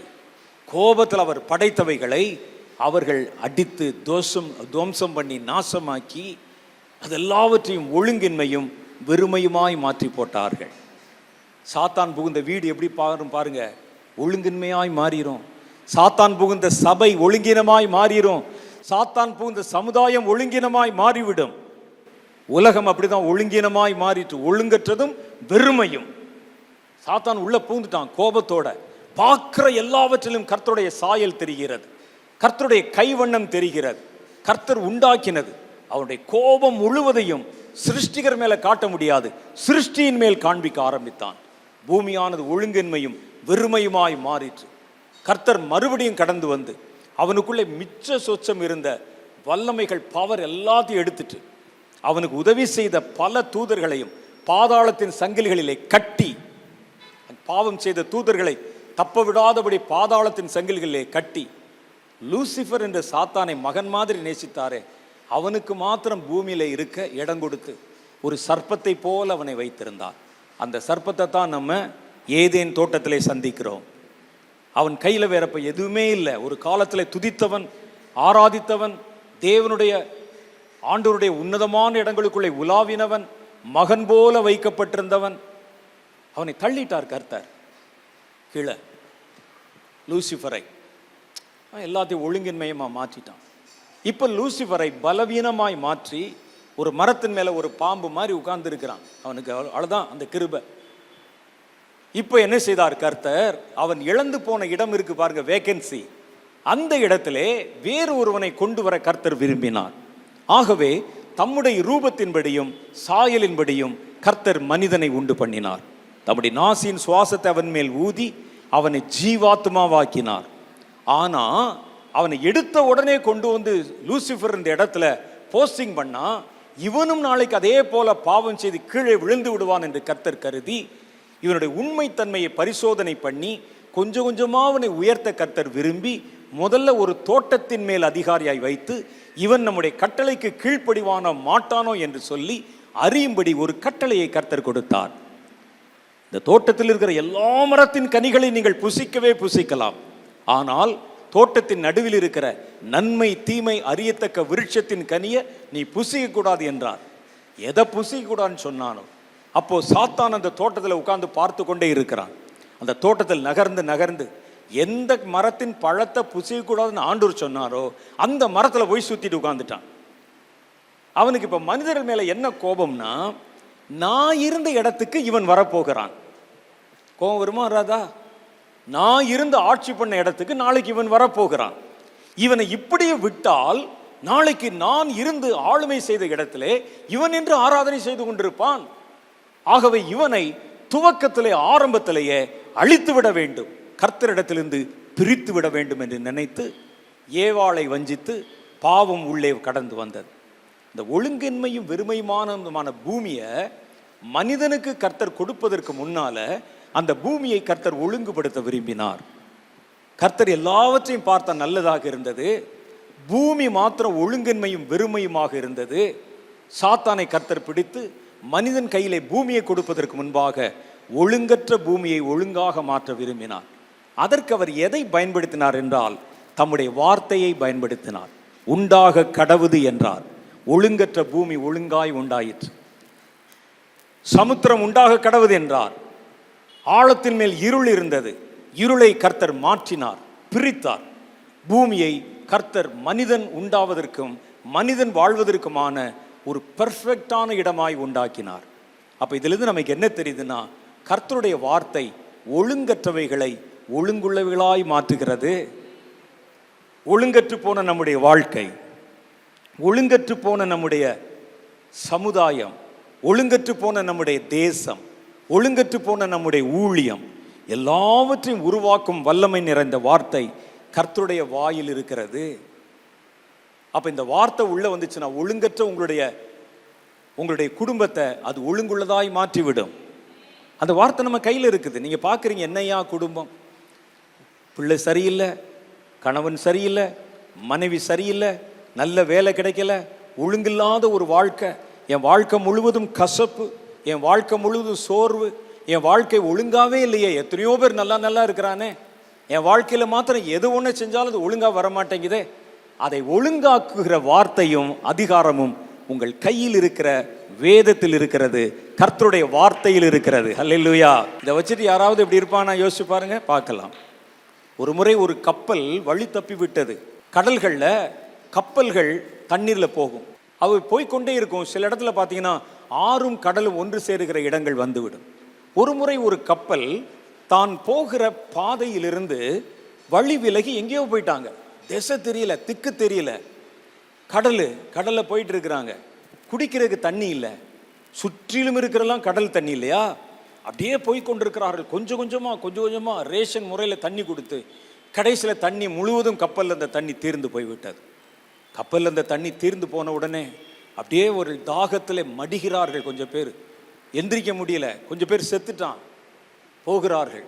கோபத்தில் அவர் படைத்தவைகளை அவர்கள் அடித்து துவம்சம் பண்ணி நாசமாக்கி அதெல்லாவற்றையும் ஒழுங்கின்மையும் வெறுமையுமாய் மாற்றி போட்டார்கள். சாத்தான் புகுந்த வீடு எப்படி பாருங்க, ஒழுங்கின்மையாய் மாறிடும். சாத்தான் புகுந்த சபை ஒழுங்கினமாய் மாறிடும். சாத்தான் புகுந்த சமுதாயம் ஒழுங்கினமாய் மாறிவிடும். உலகம் அப்படிதான் ஒழுங்கினமாய் மாறிட்டு, ஒழுங்கற்றதும் வெறுமையும். சாத்தான் உள்ள பூந்துட்டான் கோபத்தோட. பார்க்கிற எல்லாவற்றிலும் கர்த்தருடைய சாயல் தெரிகிறது, கர்த்தருடைய கைவண்ணம் தெரிகிறது. கர்த்தர் உண்டாக்கினது, அவருடைய கோபம் முழுவதையும் சிருஷ்டிகர் மேல காட்ட முடியாது, சிருஷ்டியின் மேல் காண்பிக்க ஆரம்பித்தான். பூமியானது ஒழுங்கின்மையும் வெறுமையுமாய் மாறிற்று. கர்த்தர் மறுபடியும் கடந்து வந்து அவனுக்குள்ளே மிச்ச சொச்சம் இருந்த வல்லமைகள், பவர் எல்லாத்தையும் எடுத்துட்டு அவனுக்கு உதவி செய்த பல தூதர்களையும் பாதாளத்தின் சங்கிலிகளிலே கட்டி, பாவம் செய்த தூதர்களை தப்ப விடாதபடி பாதாளத்தின் சங்கிலிகளிலே கட்டி, லூசிஃபர் என்ற சாத்தானை மகன் மாதிரி நேசித்தாரே அவனுக்கு மாத்திரம் பூமியில இருக்க இடம் கொடுத்து ஒரு சர்ப்பத்தை போல் அவனை வைத்திருந்தார். அந்த சர்ப்பத்தை தான் நம்ம ஏதேன் தோட்டத்திலே சந்திக்கிறோம். அவன் கையில வேறப்ப எதுவுமே இல்லை. ஒரு காலத்தில் துதித்தவன், ஆராதித்தவன், தேவனுடைய ஆண்டவருடைய உன்னதமான இடங்களுக்குள்ளே உலாவினவன், மகன் போல வைக்கப்பட்டிருந்தவன், அவனை தள்ளிட்டார் கர்த்தர் கீழே. லூசிஃபரை எல்லாத்தையும் ஒழுங்கின்மையமா மாற்றிட்டான். இப்ப லூசிஃபரை பலவீனமாய் மாற்றி ஒரு மரத்தின் மேல ஒரு பாம்பு மாதிரி உட்கார்ந்து இருக்கிறான். அவனுக்கு அவ்வளவுதான் அந்த கிருபை. இப்ப என்ன செய்தார் கர்த்தர்? அவன் இழந்து போன இடம் இருக்கு பாருங்க, வேகன்சி. அந்த இடத்திலே வேறு ஒருவனை கொண்டு வர கர்த்தர் விரும்பினார். ஆகவே தம்முடைய ரூபத்தின்படியும் சாயலின்படியும் கர்த்தர் மனிதனை உண்டு பண்ணினார். தம்முடைய நாசியின் சுவாசத்தை அவன் மேல் ஊதி அவனை ஜீவாத்மாவாக்கினார். ஆனா அவனை எடுத்த உடனே கொண்டு வந்து லூசிஃபர் இந்த இடத்துல போஸ்டிங் பண்ணா, இவனும் நாளைக்கு அதே போல பாவம் செய்து கீழே விழுந்து விடுவான் என்று கர்த்தர் கருதி இவனுடைய உண்மைத்தன்மையை பரிசோதனை பண்ணி கொஞ்சம் கொஞ்சமா அவனை உயர்த்த கர்த்தர் விரும்பி முதல்ல ஒரு தோட்டத்தின் மேல் அதிகாரியாய் வைத்து இவன் நம்முடைய கட்டளைக்கு கீழ்ப்படிவானோ மாட்டானோ என்று சொல்லி அறியும்படி ஒரு கட்டளையை கர்த்தர் கொடுத்தார். இந்த தோட்டத்தில் இருக்கிற எல்லா மரத்தின் கனிகளை நீங்கள் புசிக்கவே புசிக்கலாம், ஆனால் தோட்டத்தின் நடுவில் இருக்கிற நன்மை தீமை அறியத்தக்க விருட்சத்தின் கனியை நீ புசிக்க கூடாது என்றார். எதை புசிக்க கூடாதுன்னு சொன்னானோ அப்போ சாத்தான் அந்த தோட்டத்தில் உட்கார்ந்து பார்த்து கொண்டே இருக்கிறான். அந்த தோட்டத்தில் நகர்ந்து நகர்ந்து எந்த மரத்தின் பழத்தை புசிக்க கூடாதுன்னு ஆண்டவர் சொன்னாரோ அந்த மரத்தில் போய் சுத்திட்டு உட்கார்ந்துட்டான். அவனுக்கு இப்ப மனிதர்கள் மேல என்ன கோபம்னா, நான் இருந்த இடத்துக்கு இவன் வரப்போகிறான். கோபம் வருமா வராதா? நான் இருந்து ஆட்சி பண்ண இடத்துக்கு நாளைக்கு இவன் வரப்போகிறான். இவனை இப்படியே விட்டால் நாளைக்கு நான் இருந்து ஆளுமை செய்த இடத்திலே இவன் என்று ஆராதனை செய்து கொண்டிருப்பான். ஆகவே இவனை துவக்கத்திலே ஆரம்பத்திலேயே அழித்து விட வேண்டும், கர்த்தரிடத்திலிருந்து பிரித்து விட வேண்டும் என்று நினைத்து ஏவாளை வஞ்சித்து பாவம் உள்ளே கடந்து வந்தது. இந்த ஒழுங்கின்மையும் வெறுமையுமான பூமியை மனிதனுக்கு கர்த்தர் கொடுப்பதற்கு முன்னால அந்த பூமியை கர்த்தர் ஒழுங்குபடுத்த விரும்பினார். கர்த்தர் எல்லாவற்றையும் பார்த்த நல்லதாக இருந்தது. பூமி மாத்திரம் ஒழுங்கின்மையும் வெறுமையுமாக இருந்தது. சாத்தானை கர்த்தர் பிடித்து மனிதன் கையிலே பூமியை கொடுப்பதற்கு முன்பாக ஒழுங்கற்ற பூமியை ஒழுங்காக மாற்ற விரும்பினார். அதற்கு அவர் எதை பயன்படுத்தினார் என்றால் தம்முடைய வார்த்தையை பயன்படுத்தினார். உண்டாக கடவுது என்றார். ஒழுங்கற்ற பூமி ஒழுங்காய் உண்டாயிற்று. சமுத்திரம் உண்டாக கடவுது என்றார். ஆழத்தின் மேல் இருள் இருந்தது. இருளை கர்த்தர் மாற்றினார், பிரித்தார். பூமியை கர்த்தர் மனிதன் உண்டாவதற்கும் மனிதன் வாழ்வதற்குமான ஒரு பெர்ஃபெக்டான இடமாய் உண்டாக்கினார். அப்ப இதிலிருந்து நமக்கு என்ன தெரியுதுன்னா, கர்த்தருடைய வார்த்தை ஒழுங்கற்றவைகளை ஒழுங்குள்ளவைகளாய் மாற்றுகிறது. ஒழுங்கற்று போன நம்முடைய வாழ்க்கை, ஒழுங்கற்று போன நம்முடைய சமுதாயம், ஒழுங்கற்று போன நம்முடைய தேசம், ஒழுங்கற்று போன நம்முடைய ஊழியம் எல்லாவற்றையும் உருவாக்கும் வல்லமை நிறைந்த வார்த்தை கர்த்தருடைய வாயில் இருக்கிறது. அப்ப இந்த வார்த்தை உள்ள வந்துச்சுன்னா ஒழுங்கற்ற உங்களுடைய குடும்பத்தை அது ஒழுங்குள்ளதாய் மாற்றிவிடும். அந்த வார்த்தை நம்ம கையில் இருக்குது. நீங்க பாக்குறீங்க, என்னையா குடும்பம், பிள்ளை சரியில்லை, கணவன் சரியில்லை, மனைவி சரியில்லை, நல்ல வேலை கிடைக்கல, ஒழுங்கில்லாத ஒரு வாழ்க்கை, என் வாழ்க்கை முழுவதும் கசப்பு, என் வாழ்க்கை முழுவதும் சோர்வு, என் வாழ்க்கை ஒழுங்காவே இல்லையே. எத்தனையோ பேர் நல்லா இருக்கிறானே, என் வாழ்க்கையில மாத்திரம் எது ஒன்று செஞ்சாலும் அது ஒழுங்கா வரமாட்டேங்குதே. அதை ஒழுங்காக்குகிற வார்த்தையும் அதிகாரமும் உங்கள் கையில் இருக்கிற வேதத்தில் இருக்கிறது, கர்த்தருடைய வார்த்தையில் இருக்கிறது. ஹல்லேலூயா. இதை வச்சுட்டு யாராவது இப்படி இருப்பானா யோசிச்சு பாருங்க, பார்க்கலாம். ஒரு முறை ஒரு கப்பல் வழி தப்பி விட்டது. கடல்களில் கப்பல்கள் தண்ணீர்ல போகும், அவை போய்கொண்டே இருக்கும். சில இடத்துல பார்த்தீங்கன்னா ஆறும் கடலும் ஒன்று சேருகிற இடங்கள் வந்துவிடும். ஒரு முறை ஒரு கப்பல் தான் போகிற பாதையிலிருந்து வழி விலகி எங்கேயோ போயிட்டாங்க. திசை தெரியல, திக்கு தெரியல. கடல்ல போயிட்டு இருக்கிறாங்க. குடிக்கிறதுக்கு தண்ணி இல்லை, சுற்றிலும் இருக்கிறெல்லாம் கடல் தண்ணி இல்லையா. அப்படியே போய் கொண்டிருக்கிறார்கள். கொஞ்சம் கொஞ்சமா ரேஷன் முறையில் தண்ணி கொடுத்து கடைசியில் தண்ணி முழுவதும் கப்பலில் அந்த தண்ணி தீர்ந்து போய்விட்டது. கப்பலில் அந்த தண்ணி தீர்ந்து போன உடனே அப்படியே ஒரு தாகத்தில் மடிகிறார்கள். கொஞ்சம் பேர் எந்திரிக்க முடியல, கொஞ்சம் பேர் செத்துட்டான். போகிறார்கள்.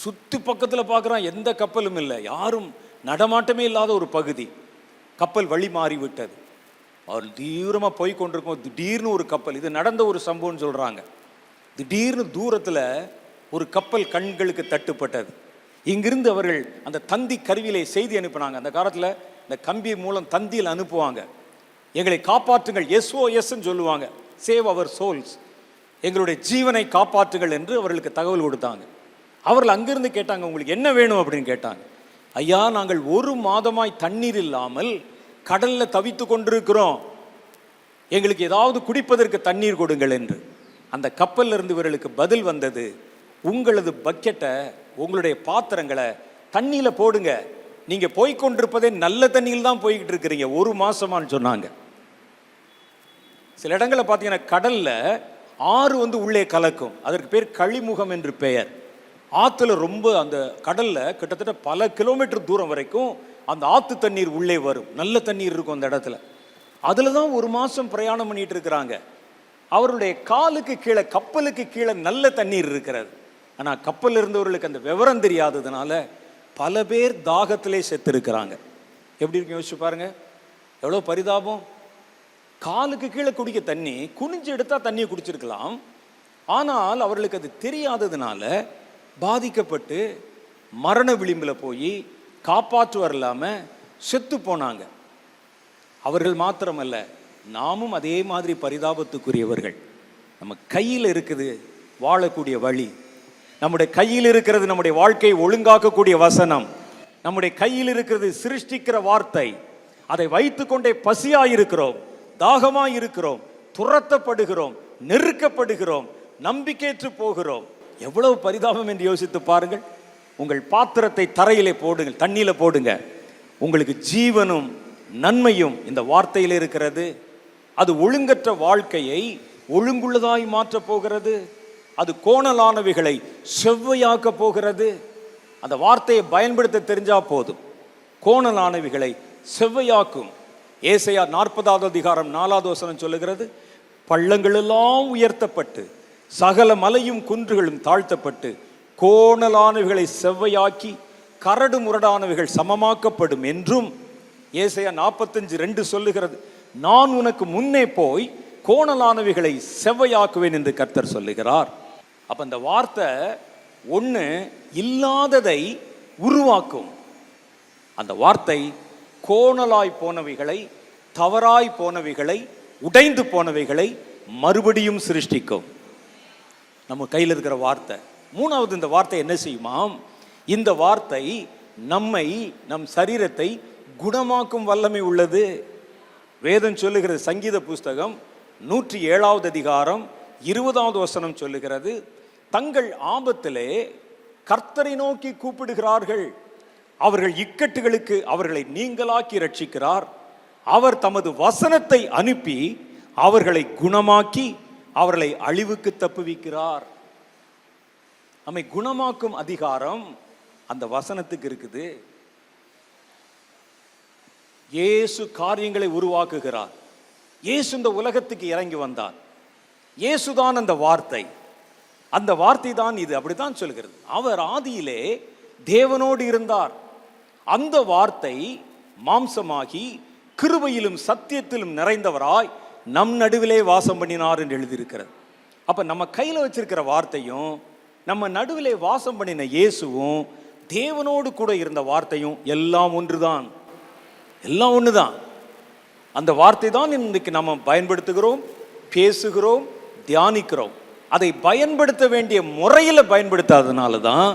சுற்றி பக்கத்தில் பார்க்குறான், எந்த கப்பலும் இல்லை, யாரும் நடமாட்டமே இல்லாத ஒரு பகுதி. கப்பல் வழி மாறிவிட்டது. அவர் தீவிரமாக போய் கொண்டிருக்கும். திடீர்னு ஒரு கப்பல், இது நடந்த ஒரு சம்பவம் சொல்கிறாங்க. திடீர்னு தூரத்தில் ஒரு கப்பல் கண்களுக்கு தட்டுப்பட்டது. இங்கிருந்து அவர்கள் அந்த தந்தி கருவியிலே செய்தி அனுப்பினாங்க. அந்த காலத்தில் இந்த கம்பி மூலம் தந்தியில் அனுப்புவாங்க. எங்களை காப்பாற்றுங்கள், SOSன்னு சொல்லுவாங்க, சேவ் அவர் சோல்ஸ், எங்களுடைய ஜீவனை காப்பாற்றுங்கள் என்று அவர்களுக்கு தகவல் கொடுத்தாங்க. அவர்கள் அங்கிருந்து கேட்டாங்க, உங்களுக்கு என்ன வேணும் அப்படின்னு கேட்டாங்க. ஐயா, நாங்கள் 1 மாதமாய் தண்ணீர் இல்லாமல் கடல்ல தவித்து கொண்டிருக்கிறோம், எங்களுக்கு ஏதாவது குடிப்பதற்கு தண்ணீர் கொடுங்கள் என்று. அந்த கப்பல்ல இருந்து இவர்களுக்கு பதில் வந்தது, உங்களது பக்கெட்டை, உங்களுடைய பாத்திரங்களை தண்ணியில போடுங்க, நீங்க போய்கொண்டிருப்பதே நல்ல தண்ணியில் தான் போய்கிட்டு இருக்கிறீங்க 1 மாசமான்னு சொன்னாங்க. சில இடங்களில் பார்த்தீங்கன்னா கடல்ல ஆறு உள்ளே கலக்கும், அதற்கு பேர் கழிமுகம் என்று பெயர். ஆற்றுல ரொம்ப அந்த கடல்ல கிட்டத்தட்ட பல கிலோமீட்டர் தூரம் வரைக்கும் அந்த ஆற்று தண்ணீர் உள்ளே வரும், நல்ல தண்ணீர் இருக்கும் அந்த இடத்துல. அதுல தான் 1 மாசம் பிரயாணம் பண்ணிட்டு இருக்கிறாங்க. அவருடைய காலுக்கு கீழே, கப்பலுக்கு கீழே நல்ல தண்ணீர் இருக்கிறது. ஆனால் கப்பல் இருந்தவர்களுக்கு அந்த விவரம் தெரியாததுனால பல பேர் தாகத்திலே செத்து இருக்கிறாங்க. எப்படி இருக்கு யோசிச்சு பாருங்க, எவ்வளோ பரிதாபம். காலுக்கு கீழே குடிக்க தண்ணி, குனிஞ்சு எடுத்தா தண்ணியை குடிச்சிருக்கலாம். ஆனால் அவர்களுக்கு அது தெரியாததுனால பாதிக்கப்பட்டு மரண விளிம்பில் போய் காப்பாற்றுவர் இல்லாமல் செத்து போனாங்க. அவர்கள் மாத்திரமல்ல, நாமும் அதே மாதிரி பரிதாபத்துக்குரியவர்கள். நம்ம கையில் இருக்குது வாழக்கூடிய வழி, நம்முடைய கையில் இருக்கிறது நம்முடைய வாழ்க்கையை ஒழுங்காக்கக்கூடிய வசனம், நம்முடைய கையில் இருக்கிறது சிருஷ்டிக்கிற வார்த்தை. அதை வைத்துக்கொண்டே பசியாயிருக்கிறோம், தாகமாயிருக்கிறோம், துரத்தப்படுகிறோம், நெருக்கப்படுகிறோம், நம்பிக்கையற்று போகிறோம். எவ்வளவு பரிதாபம் என்று யோசித்து பாருங்கள். உங்கள் பாத்திரத்தை தரையிலே போடுங்கள், தண்ணியில போடுங்க. உங்களுக்கு ஜீவனும் நன்மையும் இந்த வார்த்தையில் இருக்கிறது. அது ஒழுங்கற்ற வாழ்க்கையை ஒழுங்குள்ளதாய் மாற்ற போகிறது. அது கோணலானவைகளை செவ்வையாக்க போகிறது. அந்த வார்த்தையை பயன்படுத்த தெரிஞ்சா போதும், கோணலானவைகளை செவ்வையாக்கும். ஏசாயா 40வது அதிகாரம் 4வது வசனம் சொல்லுகிறது, பள்ளங்கள் எல்லாம் உயர்த்தப்பட்டு சகல மலையும் குன்றுகளும் தாழ்த்தப்பட்டு கோணலானவைகளை செவ்வையாக்கி கரடு முரடானவைகள் சமமாக்கப்படும் என்றும் ஏசாயா 45:2 சொல்லுகிறது, நான் உனக்கு முன்னே போய் கோணலானவைகளை செவ்வையாக்குவேன் என்று கர்த்தர் சொல்லுகிறார். அப்ப இந்த வார்த்தை ஒன்று இல்லாததை உருவாக்கும். அந்த வார்த்தை கோணலாய் போனவைகளை, தவறாய் போனவைகளை, உடைந்து போனவைகளை மறுபடியும் சிருஷ்டிக்கும். நம்ம கையில் இருக்கிற வார்த்தை. 3வது, இந்த வார்த்தை என்ன செய்யுமாம்? இந்த வார்த்தை நம்மை, நம் சரீரத்தை குணமாக்கும் வல்லமை உள்ளது. வேதம் சொல்லுகிறது, சங்கீத புஸ்தகம் 107வது அதிகாரம் 20வது வசனம் சொல்லுகிறது, தங்கள் ஆபத்திலே கர்த்தரை நோக்கி கூப்பிடுகிறார்கள், அவர்கள் இக்கட்டுகளுக்கு அவர்களை நீங்களாக்கி ரட்சிக்கிறார். அவர் தமது வசனத்தை அனுப்பி அவர்களை குணமாக்கி அவர்களை அழிவுக்கு தப்புவிக்கிறார். நம்மை குணமாக்கும் அதிகாரம் அந்த வசனத்துக்கு இருக்குது. இயேசு காரியங்களை உருவாக்குகிறார். இயேசு இந்த உலகத்துக்கு இறங்கி வந்தார். இயேசுதான் அந்த வார்த்தை. அந்த வார்த்தை தான் இது. அப்படித்தான் சொல்கிறது, அவர் ஆதியிலே தேவனோடு இருந்தார். அந்த வார்த்தை மாம்சமாகி கிருபையிலும் சத்தியத்திலும் நிறைந்தவராய் நம் நடுவிலே வாசம் பண்ணினார் என்று எழுதியிருக்கிறது. அப்ப நம்ம கையில வச்சிருக்கிற வார்த்தையும் நம்ம நடுவிலே வாசம் பண்ணின இயேசுவும் தேவனோடு கூட இருந்த வார்த்தையும் எல்லாம் ஒன்றுதான், எல்லாம் ஒண்ணுதான். அந்த வார்த்தை தான் இன்றைக்கு நம்ம பயன்படுத்துகிறோம், பேசுகிறோம், தியானிக்கிறோம். அதை பயன்படுத்த வேண்டிய முறையில் பயன்படுத்தாதனால தான்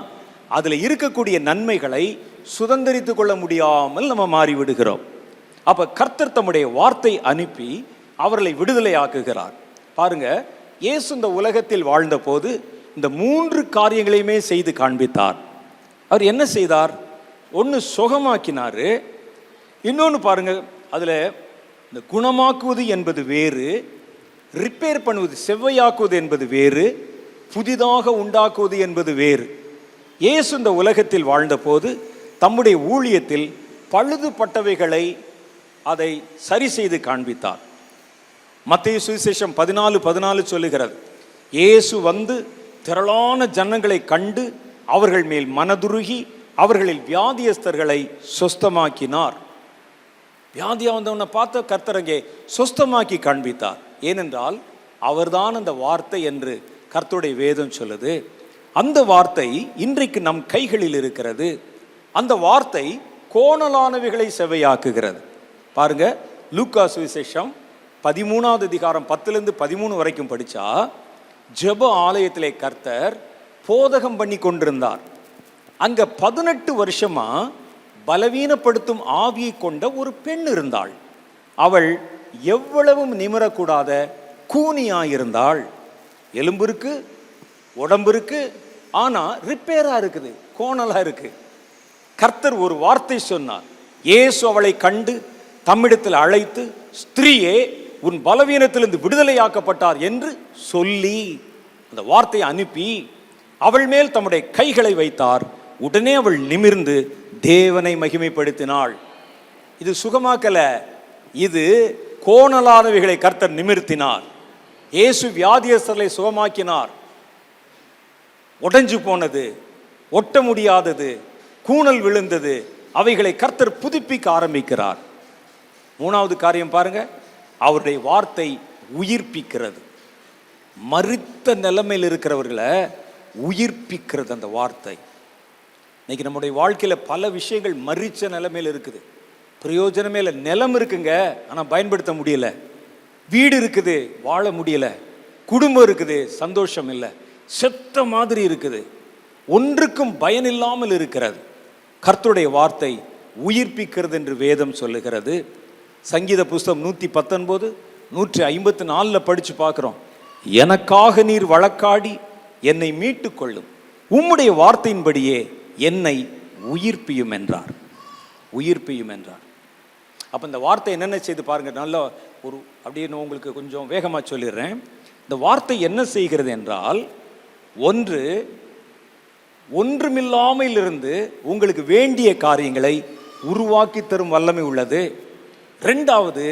அதில் இருக்கக்கூடிய நன்மைகளை சுதந்திரித்து கொள்ள முடியாமல் நம்ம மாறிவிடுகிறோம். அப்ப கர்த்தர் தம்முடைய வார்த்தை அனுப்பி அவர்களை விடுதலை ஆக்குகிறார். பாருங்க, இயேசு இந்த உலகத்தில் வாழ்ந்த போது இந்த 3 காரியங்களையுமே செய்து காண்பித்தார். அவர் என்ன செய்தார்? ஒன்று சுகமாக்கினாரு, இன்னொன்று பாருங்க, அதுல இந்த குணமாக்குவது என்பது வேறு, ரிப்பேர் பண்ணுவது, செவ்வையாக்குவது என்பது வேறு, புதிதாக உண்டாக்குவது என்பது வேறு. இயேசு இந்த உலகத்தில் வாழ்ந்த போது தம்முடைய ஊழியத்தில் பழுதுபட்டவைகளை அதை சரி செய்து காண்பித்தார். மத்தேயு சுவிசேஷம் 14:14 சொல்லுகிறது, இயேசு வந்து திரளான ஜனங்களை கண்டு அவர்கள் மேல் மனதுருகி அவர்களில் வியாதியஸ்தர்களை சொஸ்தமாக்கினார். வியாதியா வந்தவனை பார்த்த கர்த்தர் அங்கே சொஸ்தமாக்கி காண்பித்தார். ஏனென்றால் அவர்தான் அந்த வார்த்தை என்று கர்த்தருடைய வேதம் சொல்லுது. அந்த வார்த்தை இன்றைக்கு நம் கைகளில் இருக்கிறது. அந்த வார்த்தை கோணலானவைகளை செவ்வையாக்குகிறது. பாருங்க, லூக்கா சுவிசேஷம் 13வது அதிகாரம் 10லிருந்து 13 வரைக்கும் படித்தா, ஜெப ஆலயத்திலே கர்த்தர் போதகம் பண்ணி கொண்டிருந்தார். அங்கே 18 வருஷமா பலவீனப்படுத்தும் ஆவியை கொண்ட ஒரு பெண் இருந்தாள். அவள் எவ்வளவும் நிமிரக்கூடாத கூனியாயிருந்தாள். எலும்பு இருக்கு, உடம்பு இருக்கு, ஆனா ரிப்பேரா இருக்குது, கோணலா இருக்கு. கர்த்தர் ஒரு வார்த்தை சொன்னார். இயேசு அவளை கண்டு தம்மிடத்தில் அழைத்து, ஸ்திரீயே, உன் பலவீனத்திலிருந்து விடுதலையாக்கப்பட்டார் என்று சொல்லி அந்த வார்த்தையை அனுப்பி அவள் மேல் தம்முடைய கைகளை வைத்தார். உடனே அவள் நிமிர்ந்து தேவனை மகிமைப்படுத்தினாள். இது சுகமாக்கல, இது கோணலானவைகளை கர்த்தர் நிமிர்த்தினார். இயேசு வியாதியஸ்தர்களை சுகமாக்கினார். உடைஞ்சு போனது, ஒட்ட முடியாதது, கூணல் விழுந்தது, அவைகளை கர்த்தர் புதுப்பிக்க ஆரம்பிக்கிறார். 3வது காரியம் பாருங்க, அவருடைய வார்த்தை உயிர்ப்பிக்கிறது. மரித்த நிலைமையில் இருக்கிறவர்களை உயிர்ப்பிக்கிறது அந்த வார்த்தை. இன்னைக்கு நம்முடைய வாழ்க்கையில பல விஷயங்கள் மரிச்ச நிலைமையில் இருக்குது, பிரயோஜனமே இல்லை. நிலம் இருக்குங்க, ஆனால் பயன்படுத்த முடியல. வீடு இருக்குது, வாழ முடியல. குடும்பம் இருக்குது, சந்தோஷம் இல்லை. செத்த மாதிரி இருக்குது, ஒன்றுக்கும் பயன் இல்லாமல் இருக்கிறது. கர்த்தருடைய வார்த்தை உயிர்ப்பிக்கிறது என்று வேதம் சொல்லுகிறது. சங்கீத புஸ்தகம் 119, 154 படிச்சு பார்க்கிறோம். எனக்காக நீர் வழக்காடி என்னை மீட்டு கொள்ளும், உம்முடைய வார்த்தையின்படியே என்னை உயிர்ப்பியும் என்றார். உயிர்ப்பியும் என்றார். அப்போ இந்த வார்த்தை என்னென்ன செய்து பாருங்க. நல்ல ஒரு அப்படின்னு உங்களுக்கு கொஞ்சம் வேகமாக சொல்லிடுறேன். இந்த வார்த்தை என்ன செய்கிறது என்றால், ஒன்று, ஒன்றுமில்லாமல் இருந்து உங்களுக்கு வேண்டிய காரியங்களை உருவாக்கி தரும் வல்லமை உள்ளது. 2வது,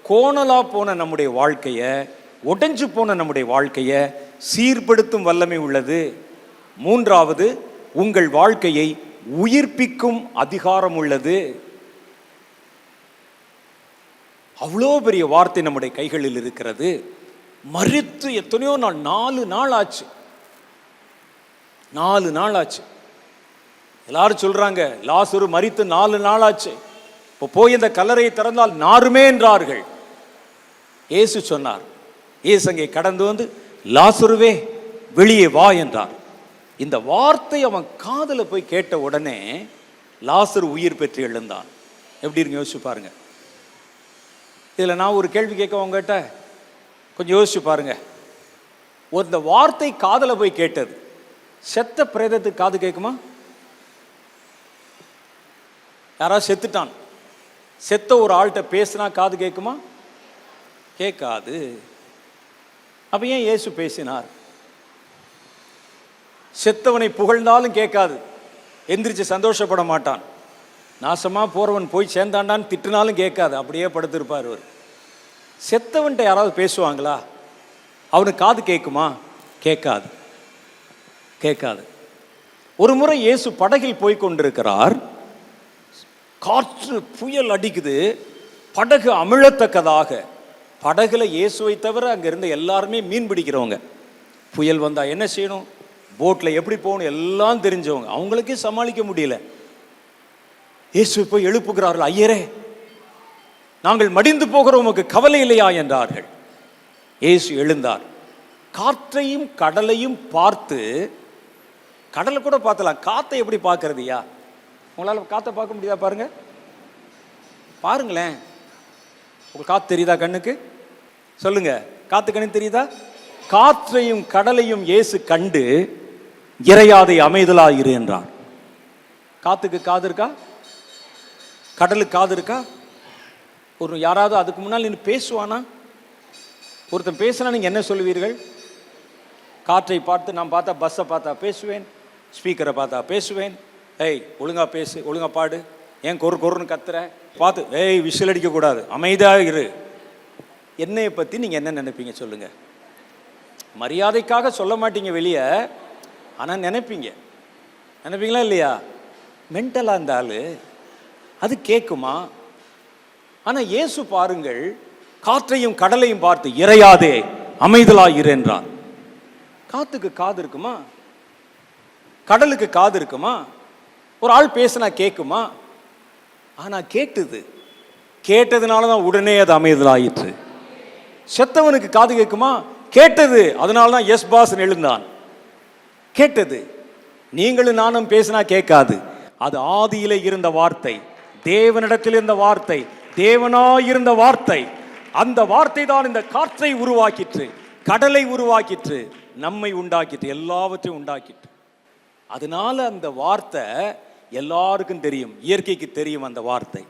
கோணலா போன நம்முடைய வாழ்க்கையை, உடைஞ்சு போன நம்முடைய வாழ்க்கையை சீர்படுத்தும் வல்லமை உள்ளது. 3வது, உங்கள் வாழ்க்கையை உயிர்ப்பிக்கும் அதிகாரம் உள்ளது. அவ்வளோ பெரிய வார்த்தை நம்முடைய கைகளில் இருக்கிறது. மரித்து எத்தனையோ நாள், 4 நாள் ஆச்சு. 4 நாள் ஆச்சு. எல்லாரும் சொல்றாங்க, லாசரு மரித்து 4 நாள் ஆச்சு. இப்போ போய் இந்த கல்லறையை திறந்தால் நாருமே என்றார்கள். இயேசு சொன்னார். இயேசு அங்கே கடந்து வந்து, லாசருவே வெளியே வா என்றார். இந்த வார்த்தை அவன் காதுல போய் கேட்ட உடனே லாசரு உயிர் பெற்று எழுந்தான். எப்படி இருக்கு யோசிச்சு பாருங்க. இதில் நான் ஒரு கேள்வி கேட்க உங்ககிட்ட, கொஞ்சம் யோசிச்சு பாருங்க. இந்த வார்த்தை காதுல போய் கேட்டது, செத்த பிரேதத்துக்கு காது கேட்குமா? யாராவது செத்துட்டான், செத்த ஒரு ஆள்கிட்ட பேசினா காது கேட்குமா? கேட்காது. அப்ப ஏன் இயேசு பேசினார்? செத்தவனை புகழ்ந்தாலும் கேட்காது, எந்திரிச்சு சந்தோஷப்பட மாட்டான். நாசமா போறவன் போய் சேர்ந்தாண்டான்னு திட்டினாலும் கேட்காது, அப்படியே படுத்திருப்பார் அவர். செத்தவன்ட்ட யாராவது பேசுவாங்களா? அவனுக்கு காது கேட்குமா? கேட்காது, கேட்காது. ஒரு முறை இயேசு படகில் போய் கொண்டிருக்கிறார். காற்று புயல் அடிக்குது, படகு அமிழத்தக்கதாக. படகுல இயேசுவை தவிர அங்க இருந்த எல்லாருமே மீன் பிடிக்கிறவங்க. புயல் வந்தா என்ன செய்யணும், போட்ல எப்படி போகணும் எல்லாம் தெரிஞ்சவங்க. அவங்களுக்கே சமாளிக்க முடியல. இயேசு போய் எழுப்புகிறார்கள். ஐயரே, நாங்கள் மடிந்து போகிறோம், உமக்கு கவலை இல்லையா என்றார்கள். இயேசு எழுந்தார். காற்றையும் கடலையும் பார்த்து, கடலை கூட பார்த்தலாம், காத்தை எப்படி பார்க்கறதுயா? உங்களால் காற்றை பார்க்க முடியுதா? பாருங்க, பாருங்களேன். உங்களுக்கு காற்று தெரியுதா? கண்ணுக்கு சொல்லுங்க, காத்து கண்ணுக்கு தெரியுதா? காற்றையும் கடலையும் இயேசு கண்டு இறையாதை அமைதலாயிரு என்றார். காத்துக்கு காது இருக்கா? கடலுக்கு காது இருக்கா? ஒரு யாராவது அதுக்கு முன்னால் நின்று பேசுவானா? ஒருத்தன் பேசினா நீங்க என்ன சொல்லுவீர்கள்? காற்றை பார்த்து, நான் பார்த்தா பஸ்ஸை பார்த்தா பேசுவேன், ஸ்பீக்கரை பார்த்தா பேசுவேன். ஏய் ஒழுங்கா பேசு, ஒழுங்கா பாடு, ஏன் கொருன்னு கத்துற? பார்த்து ஏய் விசில் அடிக்க கூடாது, அமைதியாக இரு. என்னைய பத்தி நீங்க என்ன நினைப்பீங்க சொல்லுங்க? மரியாதைக்காக சொல்ல மாட்டீங்க வெளியே, ஆனா நினைப்பீங்களா இல்லையா? மென்டலா இந்த ஆளு அது கேட்குமா? ஆனா இயேசு பாருங்கள், காற்றையும் கடலையும் பார்த்து இறையாதே அமைதலாயிரு என்றார். காத்துக்கு காது இருக்குமா? கடலுக்கு காது இருக்குமா? ஒரு ஆள் பேசினா கேட்குமா? ஆனா கேட்டுது. கேட்டதுனால தான் உடனே அது அமைதலாயிற்று. செத்தவனுக்கு காது கேட்குமா? கேட்டது, அதனால தான் எஸ் பாஸ் எழுந்தான். கேட்டது. நீங்களும் நானும் பேசினா கேட்காது. அது ஆதியிலே இருந்த வார்த்தை, தேவனிடத்தில் இருந்த வார்த்தை, தேவனாயிருந்த வார்த்தை. அந்த வார்த்தை தான் இந்த காற்றை உருவாக்கிற்று, கடலை உருவாக்கிற்று, நம்மை உண்டாக்கிற்று, எல்லாவற்றையும் உண்டாக்கிற்று. அதனால அந்த வார்த்தை எல்லாருக்கும் தெரியும், இயற்கைக்கு தெரியும். அந்த வார்த்தை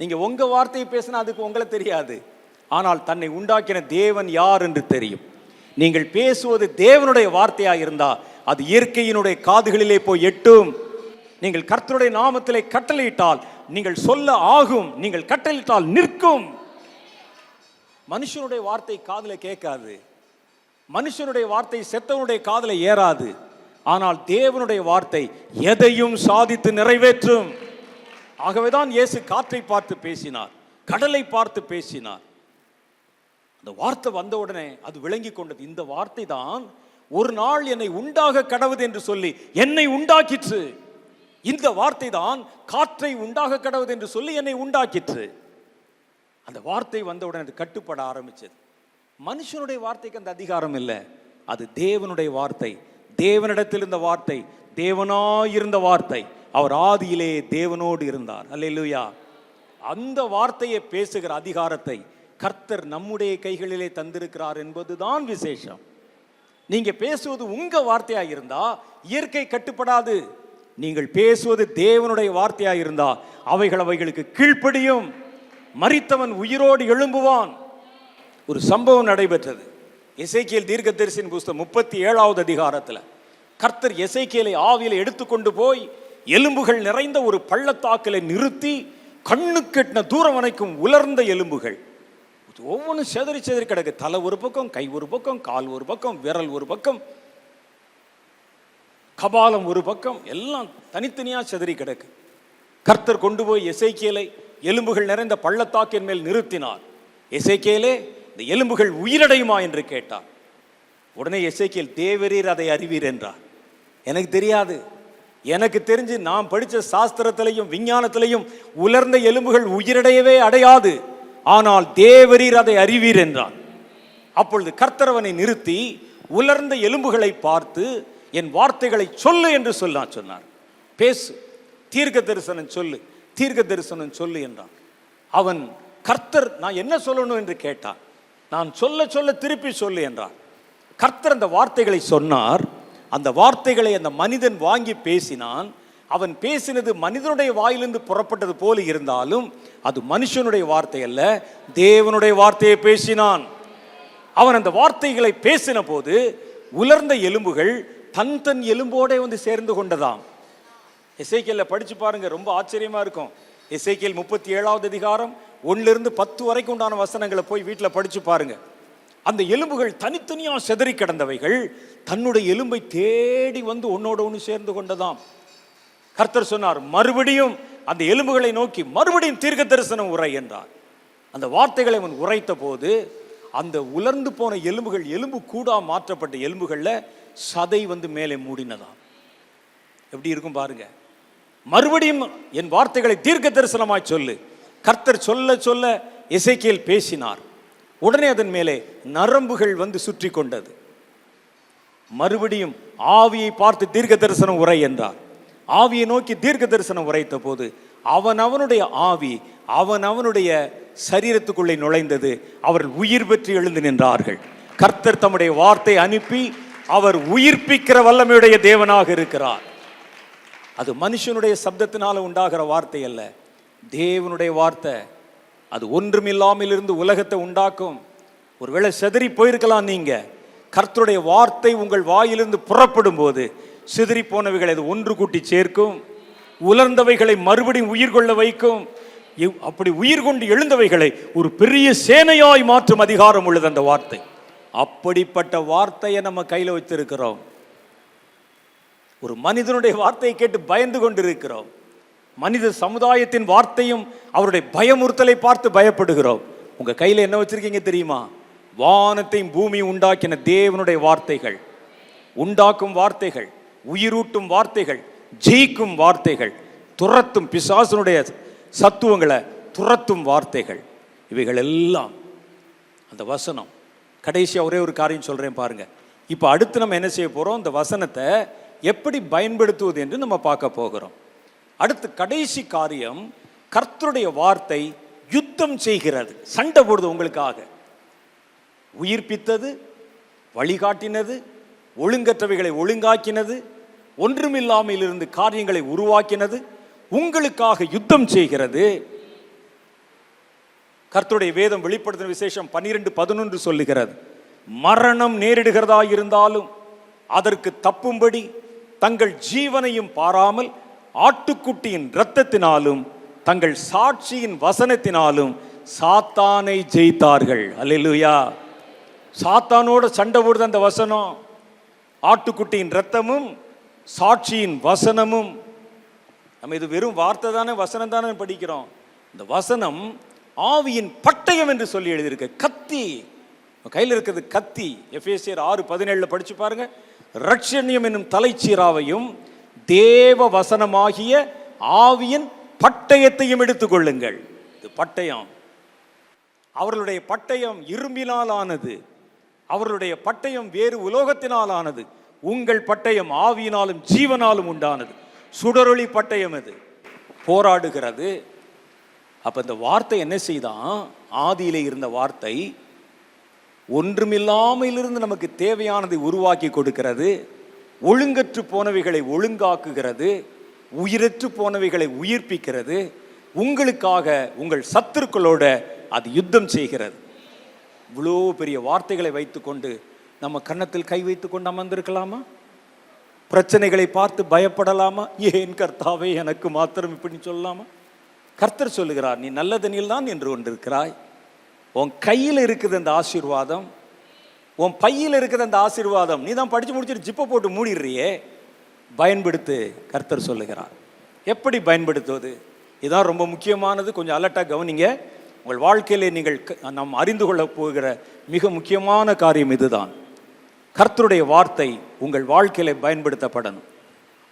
நீங்க உங்க வார்த்தையை பேசினா அதுக்கு உங்களை தெரியாது, ஆனால் தன்னை உண்டாக்கின தேவன் யார் என்று தெரியும். நீங்கள் பேசுவது தேவனுடைய வார்த்தையாக இருந்தா அது இயற்கையினுடைய காதுகளிலே போய் எட்டும். நீங்கள் கர்த்தருடைய நாமத்திலே கட்டளையிட்டால் நீங்கள் சொல்ல ஆகும், நீங்கள் கட்டளையிட்டால் நிற்கும். மனுஷனுடைய வார்த்தை காதுல கேட்காது, மனுஷனுடைய வார்த்தை செத்தவனுடைய காதுல ஏறாது. ஆனால் தேவனுடைய வார்த்தை எதையும் சாதித்து நிறைவேற்றும். ஆகவேதான் இயேசு காற்றை பார்த்து பேசினார், கடலை பார்த்து பேசினார். அந்த வார்த்தை வந்த உடனே அது விளங்கி கொண்டது. இந்த வார்த்தை தான் ஒரு நாள் என்னை உண்டாக கடவுது என்று சொல்லி என்னை உண்டாக்கிற்று. இந்த வார்த்தை தான் காற்றை உண்டாக கடவுது என்று சொல்லி என்னை உண்டாக்கிற்று. அந்த வார்த்தை வந்த உடனே அது கட்டுப்பட ஆரம்பிச்சது. மனுஷனுடைய வார்த்தைக்கு அந்த அதிகாரம் இல்லை, அது தேவனுடைய வார்த்தை, தேவனிடத்தில் இருந்த வார்த்தை, தேவனாயிருந்த வார்த்தை. அவர் ஆதியிலே தேவனோடு இருந்தார். அல்லேலூயா. அந்த வார்த்தையை பேசுகிற அதிகாரத்தை கர்த்தர் நம்முடைய கைகளிலே தந்திருக்கிறார் என்பதுதான் விசேஷம். நீங்க பேசுவது உங்க வார்த்தையா இருந்தா இயற்கை கட்டுப்படாது. நீங்கள் பேசுவது தேவனுடைய வார்த்தையா இருந்தா அவைகளுக்கு கீழ்ப்படியும். மரித்தவன் உயிரோடு எழும்புவான். ஒரு சம்பவம் நடைபெற்றது. எசேக்கியேல் தீர்க்கதரிசியின் புஸ்தகம் 37வது அதிகாரத்தில் கர்த்தர் எசேக்கியேலை ஆவியில எடுத்துக்கொண்டு போய் எலும்புகள் நிறைந்த ஒரு பள்ளத்தாக்கிலே நிறுத்தி கண்ணுக்கெட்டின தூரம் வரைக்கும் உலர்ந்த எலும்புகள் ஒவ்வொன்றும் செதறி செதறி கிடக்கு. தலை ஒரு பக்கம், கை ஒரு பக்கம், கால் ஒரு பக்கம், விரல் ஒரு பக்கம், கபாலம் ஒரு பக்கம், எல்லாம் தனித்தனியா செதறி கிடக்கு. கர்த்தர் கொண்டு போய் எசேக்கியேலை எலும்புகள் நிறைந்த பள்ளத்தாக்கின் மேல் நிறுத்தினார். எசேக்கியேலே, இந்த எலும்புகள் உயிரடையுமா என்று கேட்டார். உடனே எசேக்கியேல், தேவரீர் அதை அறிவீர் என்றார். எனக்கு தெரியாது, எனக்கு தெரிஞ்சு நான் படித்த சாஸ்திரத்திலையும் விஞ்ஞானத்திலையும் உலர்ந்த எலும்புகள் உயிரடையவே அடையாது, ஆனால் தேவரீர் அதை அறிவீர் என்றார். அப்பொழுது கர்த்தரவனை நிறுத்தி உலர்ந்த எலும்புகளை பார்த்து என் வார்த்தைகளை சொல்லு என்று சொன்னார். பேசு, தீர்க்க தரிசனம் சொல்லு, தீர்க்க தரிசனம் சொல்லு என்றான். அவன் கர்த்தர் நான் என்ன சொல்லணும் என்று கேட்டான். நான் சொல்ல சொல்ல திருப்பி சொல்லு என்றார். கர்த்தர் அந்த வார்த்தைகளை சொன்னார். அந்த வார்த்தைகளை அந்த மனிதன் வாங்கி பேசினான். அவன் பேசினது மனிதனுடைய வாயிலிருந்து புறப்பட்டது போல இருந்தாலும் அது மனுஷனுடைய வார்த்தை அல்ல, தேவனுடைய வார்த்தையை பேசினான். அவன் அந்த வார்த்தைகளை பேசின போது உலர்ந்த எலும்புகள் தன் தன் எலும்போட வந்து சேர்ந்து கொண்டதாம். எசேக்கியேல்ல படிச்சு பாருங்க, ரொம்ப ஆச்சரியமா இருக்கும். எசேக்கியேல் 37வது அதிகாரம் 1-10 வரைக்கும் உண்டான வசனங்களை போய் வீட்டில் படிச்சு பாருங்க. அந்த எலும்புகள் தனித்தனியா செதறி கிடந்தவைகள் தன்னுடைய எலும்பை தேடி வந்து ஒன்னோட ஒன்று சேர்ந்து கொண்டதாம். கர்த்தர் சொன்னார், மறுபடியும் அந்த எலும்புகளை நோக்கி மறுபடியும் தீர்க்க தரிசனம் உரை என்றார். அந்த வார்த்தைகளை அவன் உரைத்த போது அந்த உலர்ந்து போன எலும்புகள் எலும்பு கூடா மாற்றப்பட்ட எலும்புகள்ல சதை வந்து மேலே மூடினதாம். எப்படி இருக்கும் பாருங்க. மறுபடியும் என் வார்த்தைகளை தீர்க்க தரிசனமாய் சொல்லு. கர்த்தர் சொல்ல சொல்ல எசேக்கியேல் பேசினார். உடனே அதன் மேலே நரம்புகள் வந்து சுற்றி கொண்டது. மறுபடியும் ஆவியை பார்த்து தீர்க்க தரிசனம் உரை என்றார். ஆவியை நோக்கி தீர்க்க தரிசனம் உரைத்த போது அவனுடைய ஆவி அவனுடைய சரீரத்துக்குள்ளே நுழைந்தது. அவர்கள் உயிர் பெற்று எழுந்து நின்றார்கள். கர்த்தர் தம்முடைய வார்த்தை அனுப்பி அவர் உயிர்ப்பிக்கிற வல்லமையுடைய தேவனாக இருக்கிறார். அது மனுஷனுடைய சப்தத்தினால உண்டாகிற வார்த்தை அல்ல, தேவனுடைய வார்த்தை. அது ஒன்றுமில்லாமல் இருந்து உலகத்தை உண்டாக்கும். ஒருவேளை செதறி போயிருக்கலாம் நீங்க. கர்த்தருடைய வார்த்தை உங்கள் வாயிலிருந்து புறப்படும் போது சிதறி போனவைகளை அது ஒன்று கூட்டி சேர்க்கும். உலர்ந்தவைகளை மறுபடியும் உயிர் கொள்ள வைக்கும். அப்படி உயிர் கொண்டு எழுந்தவைகளை ஒரு பெரிய சேனையாய் மாற்றும் அதிகாரம் உள்ளது அந்த வார்த்தை. அப்படிப்பட்ட வார்த்தையை நம்ம கையில் வைத்திருக்கிறோம். ஒரு மனிதனுடைய வார்த்தையை கேட்டு பயந்து கொண்டிருக்கிறோம். மனித சமுதாயத்தின் வார்த்தையும் அவருடைய பயமுறுத்தலை பார்த்து பயப்படுகிறோம். உங்க கையில் என்ன வச்சிருக்கீங்க தெரியுமா? வானத்தையும் பூமியும் உண்டாக்கின தேவனுடைய வார்த்தைகள், உண்டாக்கும் வார்த்தைகள், உயிரூட்டும் வார்த்தைகள், ஜெயிக்கும் வார்த்தைகள், துரத்தும் பிசாசனுடைய சத்துவங்களை துரத்தும் வார்த்தைகள், இவைகள் எல்லாம் அந்த வசனம். கடைசியாக ஒரே ஒரு காரியம் சொல்கிறேன் பாருங்க. இப்போ அடுத்து நம்ம என்ன செய்ய போகிறோம், இந்த வசனத்தை எப்படி பயன்படுத்துவது என்று நம்ம பார்க்க போகிறோம். அடுத்து கடைசி காரியம், கர்த்தருடைய வார்த்தை யுத்தம் செய்கிறது, சண்டை போடுது, உங்களுக்காக உயிர்ப்பித்தது, வழிகாட்டினது, ஒழுங்கற்றவைகளை ஒழுங்காக்கினது, ஒன்றுமில்லாமல் இருந்து காரியங்களை உருவாக்கினது, உங்களுக்காக யுத்தம் செய்கிறது. கர்த்தருடைய வேதம் வெளிப்படுத்தின விசேஷம் 12:11 சொல்லுகிறது, மரணம் நேரிடுகிறதா இருந்தாலும் அதற்கு தப்பும்படி தங்கள் ஜீவனையும் பாராமல் ஆட்டுக்குட்டியின் இரத்தத்தினாலும் தங்கள் சாட்சியின் வசனத்தினாலும் சாத்தானை ஜெயித்தார்கள். அல்லேலூயா. சாத்தானோட சண்டை போடுது அந்த வசனம். ஆட்டுக்குட்டியின் இரத்தமும் சாட்சியின் வசனமும். நம்ம இது வெறும் வார்த்தை தானே, வசனம் தானே படிக்கிறோம். இந்த வசனம் ஆவியின் பட்டயம் என்று சொல்லி எழுதியிருக்கு. கத்தி கையில் இருக்கிறது கத்தி. எபேசியர் 6:17 படிச்சு பாருங்க. ரட்சண்யம் என்னும் தலைச்சீராவையும் தேவ வசனமாகிய ஆவியின் பட்டயத்தையும் எடுத்துக்கொள்ளுங்கள். இது பட்டயம். அவர்களுடைய பட்டயம் இரும்பினால் ஆனது, அவர்களுடைய பட்டயம் வேறு உலோகத்தினால் ஆனது. உங்கள் பட்டயம் ஆவியினாலும் ஜீவனாலும் உண்டானது. சுடரொளி பட்டயம் அது, போராடுகிறது. அப்ப இந்த வார்த்தை என்ன செய்தான், ஆதியிலே இருந்த வார்த்தை ஒன்றுமில்லாமல் இருந்து நமக்கு தேவையானதை உருவாக்கி கொடுக்கிறது. ஒழுங்கற்று போனவைகளை ஒழுங்காக்குகிறது, உயிரற்று போனவைகளை உயிர்ப்பிக்கிறது. உங்களுக்காக உங்கள் சத்துருக்களோட அது யுத்தம் செய்கிறது. இவ்வளோ பெரிய வார்த்தைகளை வைத்துக்கொண்டு நம்ம கன்னத்தில் கை வைத்து கொண்டு அமர்ந்திருக்கலாமா? பிரச்சனைகளை பார்த்து பயப்படலாமா? ஏன் கர்த்தாவே எனக்கு மாத்திரம் இப்படி சொல்லலாமா? கர்த்தர் சொல்லுகிறார், நீ நல்லதனில் தான் என்று கொண்டிருக்கிறாய். உன் கையில் இருக்குது அந்த ஆசீர்வாதம், உன் பையில் இருக்குது அந்த ஆசீர்வாதம். நீ தான் படித்து முடிச்சுட்டு ஜிப்பை போட்டு மூடிடுறியே, பயன்படுத்து. கர்த்தர் சொல்லுகிறார். எப்படி பயன்படுத்துவது? இதுதான் ரொம்ப முக்கியமானது. கொஞ்சம் அலர்ட்டாக கவனிங்க. உங்கள் வாழ்க்கையிலே நீங்கள் நாம் அறிந்து கொள்ள போகிற மிக முக்கியமான காரியம் இதுதான். கர்த்தருடைய வார்த்தை உங்கள் வாழ்க்கையிலே பயன்படுத்தப்படணும்.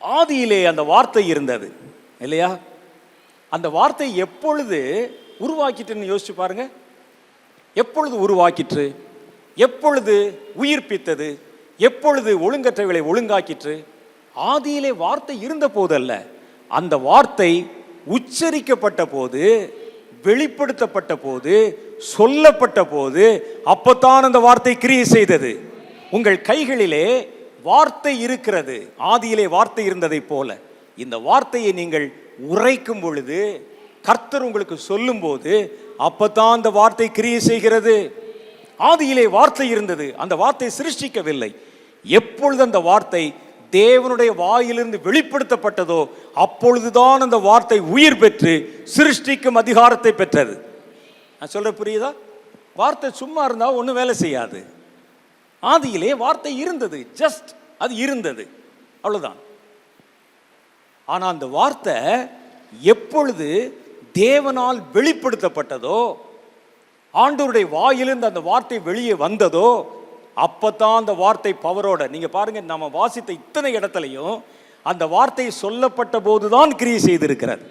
ஆதியிலே அந்த வார்த்தை இருந்தது இல்லையா? அந்த வார்த்தை எப்பொழுது உருவாக்கிட்டுன்னு யோசிச்சு பாருங்க. எப்பொழுது உருவாக்கிற்று? எப்பொழுது உயிர்ப்பித்தது? எப்பொழுது ஒழுங்கற்றவைகளை ஒழுங்காக்கிற்று? ஆதியிலே வார்த்தை இருந்த போதல்ல, அந்த வார்த்தை உச்சரிக்கப்பட்ட போது, வெளிப்படுத்தப்பட்ட போது, சொல்லப்பட்ட போது, அப்பத்தான் அந்த வார்த்தை கிரியை செய்தது. உங்கள் கைகளிலே வார்த்தை இருக்கிறது. ஆதியிலே வார்த்தை இருந்ததை போல இந்த வார்த்தையை நீங்கள் உரைக்கும் பொழுது, கர்த்தர் உங்களுக்கு சொல்லும் போது, அப்பத்தான் அந்த வார்த்தை கிரியை செய்கிறது. ஆதியிலே வார்த்தை இருந்தது, அந்த வார்த்தை சிருஷ்டிக்கவில்லை. எப்பொழுது அந்த வார்த்தை தேவனுடைய வாயிலிருந்து வெளிப்படுத்தப்பட்டதோ அப்பொழுதுதான் அந்த வார்த்தை உயிர் பெற்று சிருஷ்டிக்கும் அதிகாரத்தை பெற்றது. நான் சொல்ற புரியுதா? வார்த்தை சும்மா இருந்தா ஒன்றும் வேலை செய்யாது. ஆதியிலே வார்த்தை இருந்தது, ஜஸ்ட் அது இருந்தது, அவ்வளவுதான். ஆனா அந்த வார்த்தை எப்பொழுது தேவனால் வெளிப்படுத்தப்பட்டதோ, ஆண்டவருடைய வாயிலிருந்து அந்த வார்த்தை வெளியே வந்ததோ, அப்பதான் அந்த வார்த்தை பவரோட. நீங்க பாருங்க, நம்ம வாசித்த இத்தனை இடத்துலையும் அந்த வார்த்தை சொல்லப்பட்ட போதுதான் கிரியை செய்திருக்கிறது.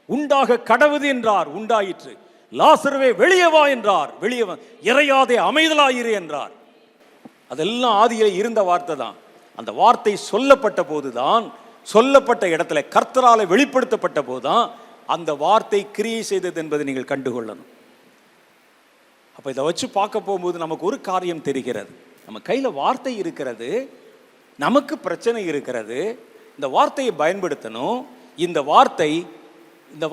உண்டாக கடவுது என்றார், உண்டாயிற்று. லாசருவே வெளியே வா என்றார், வெளியே வா. இறையாதே அமைதலாயிரு என்றார். அதெல்லாம் ஆதியிலே இருந்த வார்த்தை தான். அந்த வார்த்தை சொல்லப்பட்ட போதுதான், சொல்லப்பட்ட இடத்துல கர்த்தரால வெளிப்படுத்தப்பட்ட போதுதான் அந்த வார்த்தை கிரியை செய்தது என்பதை நீங்கள் கண்டுகொள்ளணும். அப்ப இதை வச்சு பார்க்க போகும்போது நமக்கு ஒரு காரியம் தெரிகிறது. நம்ம கையில வார்த்தை இருக்கிறது, நமக்கு பிரச்சனை இருக்கிறது. இந்த வார்த்தையை பயன்படுத்தணும். இந்த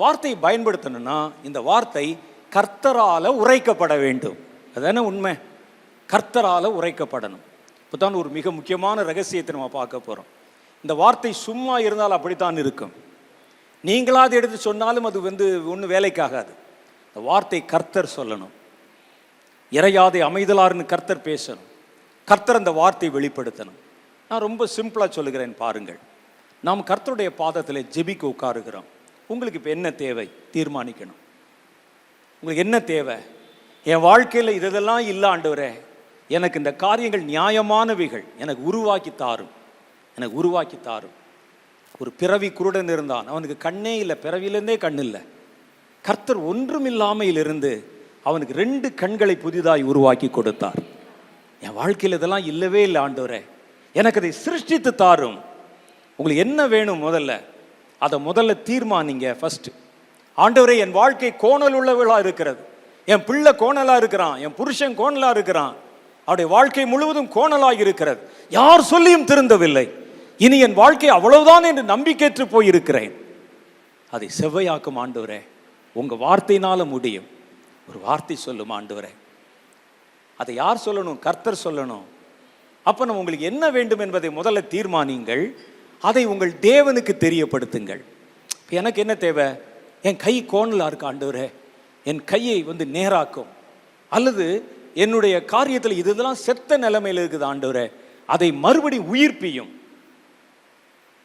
வார்த்தையை பயன்படுத்தணும்னா இந்த வார்த்தை கர்த்தரால உரைக்கப்பட வேண்டும். அதான உண்மை. கர்த்தரால உரைக்கப்படணும். இப்போதான் ஒரு மிக முக்கியமான ரகசியத்தை நம்ம பார்க்க போறோம். இந்த வார்த்தை சும்மா இருந்தால் அப்படித்தான் இருக்கும். நீங்களாவது எடுத்து சொன்னாலும் அது ஒன்றும் வேலைக்காகாது. இந்த வார்த்தை கர்த்தர் சொல்லணும். இறையாதே அமைதலார்னு கர்த்தர் பேசணும். கர்த்தர் அந்த வார்த்தை வெளிப்படுத்தணும். நான் ரொம்ப சிம்பிளாக சொல்லுகிறேன் பாருங்கள். நாம் கர்த்தருடைய பாதத்தில் ஜெபிக்க உட்காருகிறோம். உங்களுக்கு இப்போ என்ன தேவை தீர்மானிக்கணும். உங்களுக்கு என்ன தேவை? என் வாழ்க்கையில் இதெல்லாம் இல்லை ஆண்டவரே, எனக்கு இந்த காரியங்கள் நியாயமானவைகள் எனக்கு உருவாக்கி தாரும், எனக்கு உருவாக்கி தாரும். ஒரு பிறவி குருடன் இருந்தான், அவனுக்கு கண்ணே இல்லை, பிறவியிலேருந்தே கண் இல்லை. கர்த்தர் ஒன்றுமில்லாமையில் இருந்து அவனுக்கு 2 கண்களை புதிதாய் உருவாக்கி கொடுத்தார். என் வாழ்க்கையில் இதெல்லாம் இல்லவே இல்லை ஆண்டவரே, எனக்கு அதை சிருஷ்டித்து தாரும். உங்களுக்கு என்ன வேணும் அதை முதல்ல தீர்மானிங்க. ஃபர்ஸ்ட், ஆண்டவரே என் வாழ்க்கை கோணல் உள்ளவளா இருக்கிறது, என் பிள்ளை கோணலா இருக்கிறான், என் புருஷன் கோணலா இருக்கிறான், அவருடைய வாழ்க்கை முழுவதும் கோணலாக இருக்கிறது, யார் சொல்லியும் திருந்தவில்லை, இனி என் வாழ்க்கை அவ்வளவுதான் என்று நம்பிக்கையற்று போயிருக்கிறேன். அதை செவ்வையாக்கும் ஆண்டவரே, உங்க வார்த்தையினால முடியும். ஒரு வார்த்தை சொல்லும் ஆண்டவரே. அதை யார் சொல்லணும்? கர்த்தர் சொல்லணும். அப்ப நம்ம உங்களுக்கு என்ன வேண்டும் என்பதை முதல்ல தீர்மானிங்கள். அதை உங்கள் தேவனுக்கு தெரியப்படுத்துங்கள். எனக்கு என்ன தேவை? என் கை கோணலா இருக்கு ஆண்டவரே, என் கையை நேராக்கும், அல்லது என்னுடைய காரியத்தில் இதெல்லாம் செத்த நிலைமையில் இருக்குது ஆண்டவரே, அதை மறுபடி உயிர்ப்பியும்.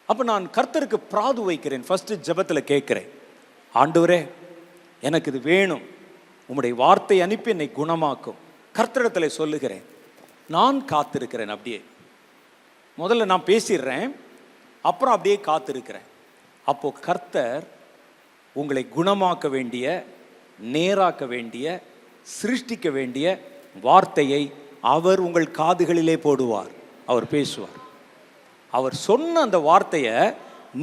அப்ப நான் கர்த்தருக்கு பிராது வைக்கிறேன். ஃபர்ஸ்ட் ஜெபத்தில் கேட்கிறேன், ஆண்டவரே எனக்கு இது வேணும், உம்முடைய வார்த்தை அனுப்பி என்னை குணமாக்கும். கர்த்தரிடத்தில் சொல்லுகிறேன், நான் காத்திருக்கிறேன். அப்படியே முதல்ல நான் பேசிடுறேன், அப்புறம் அப்படியே காத்திருக்கிறேன். அப்போ கர்த்தர் உங்களை குணமாக்க வேண்டிய, நேராக்க வேண்டிய, சிருஷ்டிக்க வேண்டிய வார்த்தையை அவர் உங்கள் காதுகளிலே போடுவார். அவர் பேசுவார். அவர் சொன்ன அந்த வார்த்தையை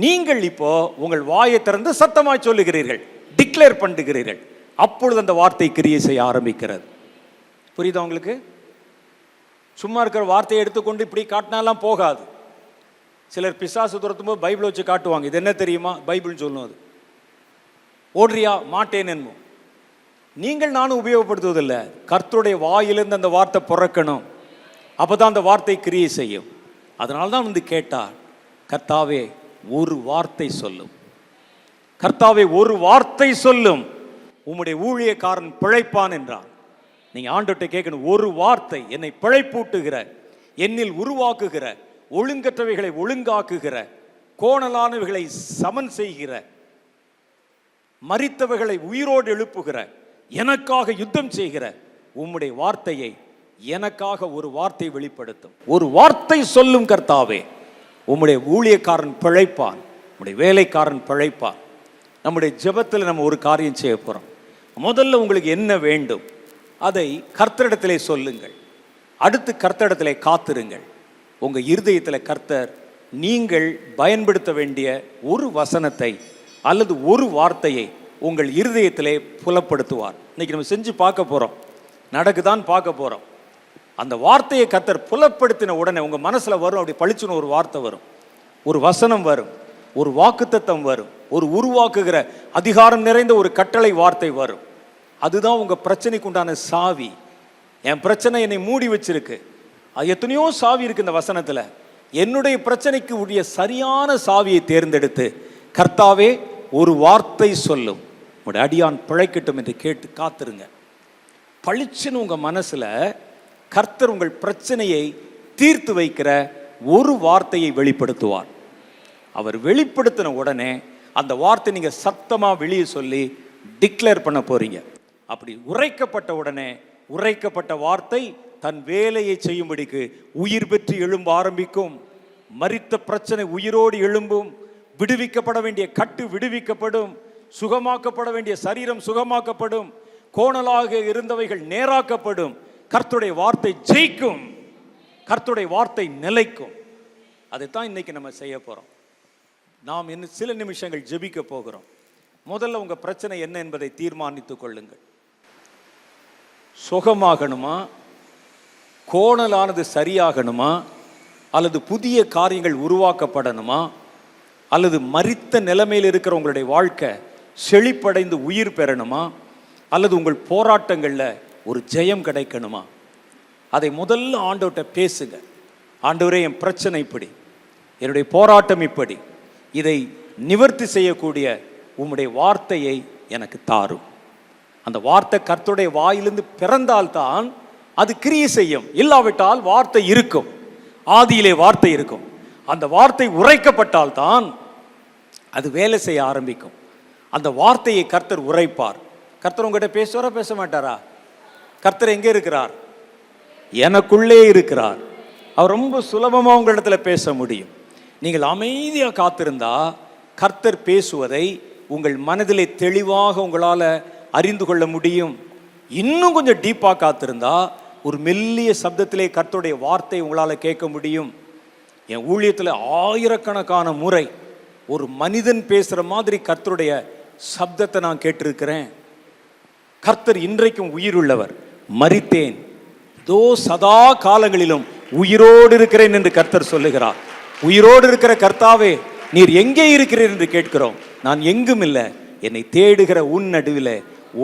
நீங்கள் இப்போ உங்கள் வாயை திறந்து சத்தமாய் சொல்லுகிறீர்கள், டிக்ளேர் பண்ணுகிறீர்கள். அப்பொழுது அந்த வார்த்தை கிரியை செய்ய ஆரம்பிக்கிறது. புரியுதா உங்களுக்கு? சும்மா இருக்கிற வார்த்தையை எடுத்துக்கொண்டு இப்படி காட்டினாலாம் போகாது. சிலர் பிசாசு துரத்தும் போது பைபிள் வச்சு காட்டுவாங்க. இது என்ன தெரியுமா? பைபிள் சொல்லும். அது ஓடுறியா? மாட்டேன் என்போம். நீங்கள் நானும் உபயோகப்படுத்துவதில்லை. கர்த்தருடைய வாயிலிருந்து அந்த வார்த்தை பிறக்கணும், அப்பதான் அந்த வார்த்தை கிரியை செய்யும். அதனால்தான் கேட்டார், கர்த்தாவே ஒரு வார்த்தை சொல்லும், கர்த்தாவே ஒரு வார்த்தை சொல்லும், உம்முடைய ஊழியக்காரன் பிழைப்பான் என்றார். நீங்க ஆண்டவர்கிட்ட கேட்கணும், ஒரு வார்த்தை என்னை பிழைப்பூட்டுகிற, என்னில் உருவாக்குகிற, ஒழுங்கற்றவைகளை ஒழுங்காக்குகிற, கோணலானவைகளை சமன் செய்கிற, மரித்தவைகளை உயிரோடு எழுப்புகிற, எனக்காக யுத்தம் செய்கிற உம்முடைய வார்த்தையை எனக்காக ஒரு வார்த்தை வெளிப்படுத்தும். ஒரு வார்த்தை சொல்லும் கர்த்தாவே, உம்முடைய ஊழியக்காரன் பிழைப்பான், உம்முடைய வேலைக்காரன் பிழைப்பான். நம்முடைய ஜெபத்தில் நம்ம ஒரு காரியம் செய்ய போறோம். முதல்ல உங்களுக்கு என்ன வேண்டும் அதை கர்த்தரிடத்திலே சொல்லுங்கள். அடுத்து கர்த்தரிடத்திலே காத்திருங்கள். உங்க இருதயத்தில் கர்த்தர் நீங்கள் பயன்படுத்த வேண்டிய ஒரு வசனத்தை அல்லது ஒரு வார்த்தையை உங்கள் இருதயத்திலே புலப்படுத்துவார். இன்னைக்கு நம்ம செஞ்சு பார்க்க போறோம், நடக்குதான் பார்க்க போறோம். அந்த வார்த்தையை கர்த்தர் புலப்படுத்தின உடனே உங்க மனசுல வரும், அப்படி பளிச்சுன்னு ஒரு வார்த்தை வரும், ஒரு வசனம் வரும், ஒரு வாக்குத்தத்தம் வரும், ஒரு உருவாக்குகிற அதிகாரம் நிறைந்த ஒரு கட்டளை வார்த்தை வரும். அதுதான் உங்க பிரச்சனைக்கு உண்டான சாவி. என் பிரச்சனை என்னை மூடி வச்சிருக்கு, அது எத்தனையோ சாவி இருக்கு இந்த வசனத்துல. என்னுடைய பிரச்சனைக்கு உடைய சரியான சாவியை தேர்ந்தெடுத்து, கர்த்தாவே ஒரு வார்த்தை சொல்லும், உங்களுடைய அடியான் பிழைக்கட்டும் என்று கேட்டு காத்திருங்க. பளிச்சுன்னு உங்க மனசுல கர்த்தர் உங்கள் பிரச்சனையை தீர்த்து வைக்கிற ஒரு வார்த்தையை வெளிப்படுத்துவார். அவர் வெளிப்படுத்தின உடனே அந்த வார்த்தை நீங்க சத்தமா வெளியே சொல்லி டிக்ளேர் பண்ண போறீங்க. அப்படி உரைக்கப்பட்ட உடனே உரைக்கப்பட்ட வார்த்தை தன் வேலையை செய்யும்படிக்கு உயிர் பெற்று எழும்ப ஆரம்பிக்கும். மரித்த பிரச்சனை உயிரோடு எழும்பும். விடுவிக்கப்பட வேண்டிய கட்டு விடுவிக்கப்படும். சுகமாக்கப்பட வேண்டிய சரீரம் சுகமாக்கப்படும். கோணலாக இருந்தவைகள் நேராக்கப்படும். கர்த்தருடைய வார்த்தை ஜெயிக்கும். கர்த்தருடைய வார்த்தை நிலைக்கும். அதைத்தான் இன்னைக்கு நம்ம செய்ய போறோம். நாம் இன்னும் சில நிமிஷங்கள் ஜெபிக்க போகிறோம். முதல்ல உங்க பிரச்சனை என்ன என்பதை தீர்மானித்துக் கொள்ளுங்கள். சுகமாகணுமா, கோணலானது சரியாகணுமா, அல்லது புதிய காரியங்கள் உருவாக்கப்படணுமா, அல்லது மரித்த நிலைமையில் இருக்கிற உங்களுடைய வாழ்க்கை செழிப்படைந்து உயிர் பெறணுமா, அல்லது உங்கள் போராட்டங்களில் ஒரு ஜெயம் கிடைக்கணுமா? அதை முதல்ல ஆண்டவர்கிட்ட பேசுங்க. ஆண்டவரே, என் பிரச்சனை இப்படி, என்னுடைய போராட்டம் இப்படி, இதை நிவர்த்தி செய்யக்கூடிய உம்முடைய வார்த்தையை எனக்கு தாரும். அந்த வார்த்தை கர்த்தருடைய வாயிலிருந்து பிறந்தால்தான் அது கிரியை செய்யும். இல்லாவிட்டால் வார்த்தை இருக்கும், ஆதியிலே வார்த்தை இருக்கும். அந்த வார்த்தை உரைக்கப்பட்டால்தான் அது வேலை செய்ய ஆரம்பிக்கும். அந்த வார்த்தையை கர்த்தர் உரைப்பார். கர்த்தர் உங்ககிட்ட பேசுவாரா, பேச மாட்டாரா? கர்த்தர் எங்கே இருக்கிறார்? எனக்குள்ளே இருக்கிறார். அவர் ரொம்ப சுலபமாக உங்களிடத்துல பேச முடியும். நீங்கள் அமைதியாக காத்திருந்தா கர்த்தர் பேசுவதை உங்கள் மனதிலே தெளிவாக உங்களால் அறிந்து கொள்ள முடியும். இன்னும் கொஞ்சம் டீப்பாக காத்திருந்தா ஒரு மெல்லிய சப்தத்திலே கர்த்தருடைய வார்த்தை உங்களால் கேட்க முடியும். என் ஊழியத்தில் ஆயிரக்கணக்கான முறை ஒரு மனிதன் பேசுகிற மாதிரி கர்த்தருடைய சப்தத்தை நான் கேட்டிருக்கிறேன். கர்த்தர் இன்றைக்கும் உயிருள்ளவர். மரித்தேன், இதோ சதா காலங்களிலும் உயிரோடு இருக்கிறேன் என்று கர்த்தர் சொல்லுகிறார். உயிரோடு இருக்கிற கர்த்தாவே, நீர் எங்கே இருக்கிறீர் என்று கேட்கிறோம். நான் எங்கும் இல்லை, என்னை தேடுகிற உன் நடுவில்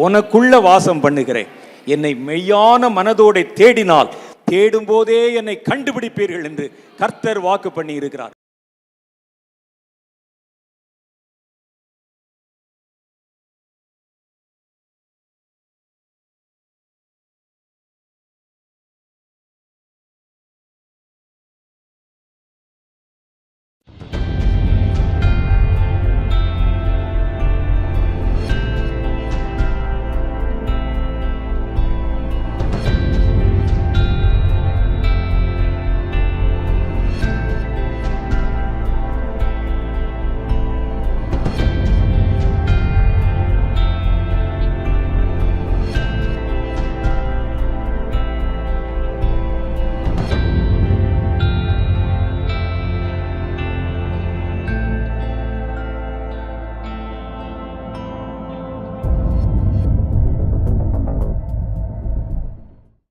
உனக்குள்ள வாசம் பண்ணுகிறேன். என்னை மெய்யான மனதோடு தேடினால் தேடும் போதே என்னை கண்டுபிடிப்பீர்கள் என்று கர்த்தர் வாக்கு பண்ணி இருக்கிறார்.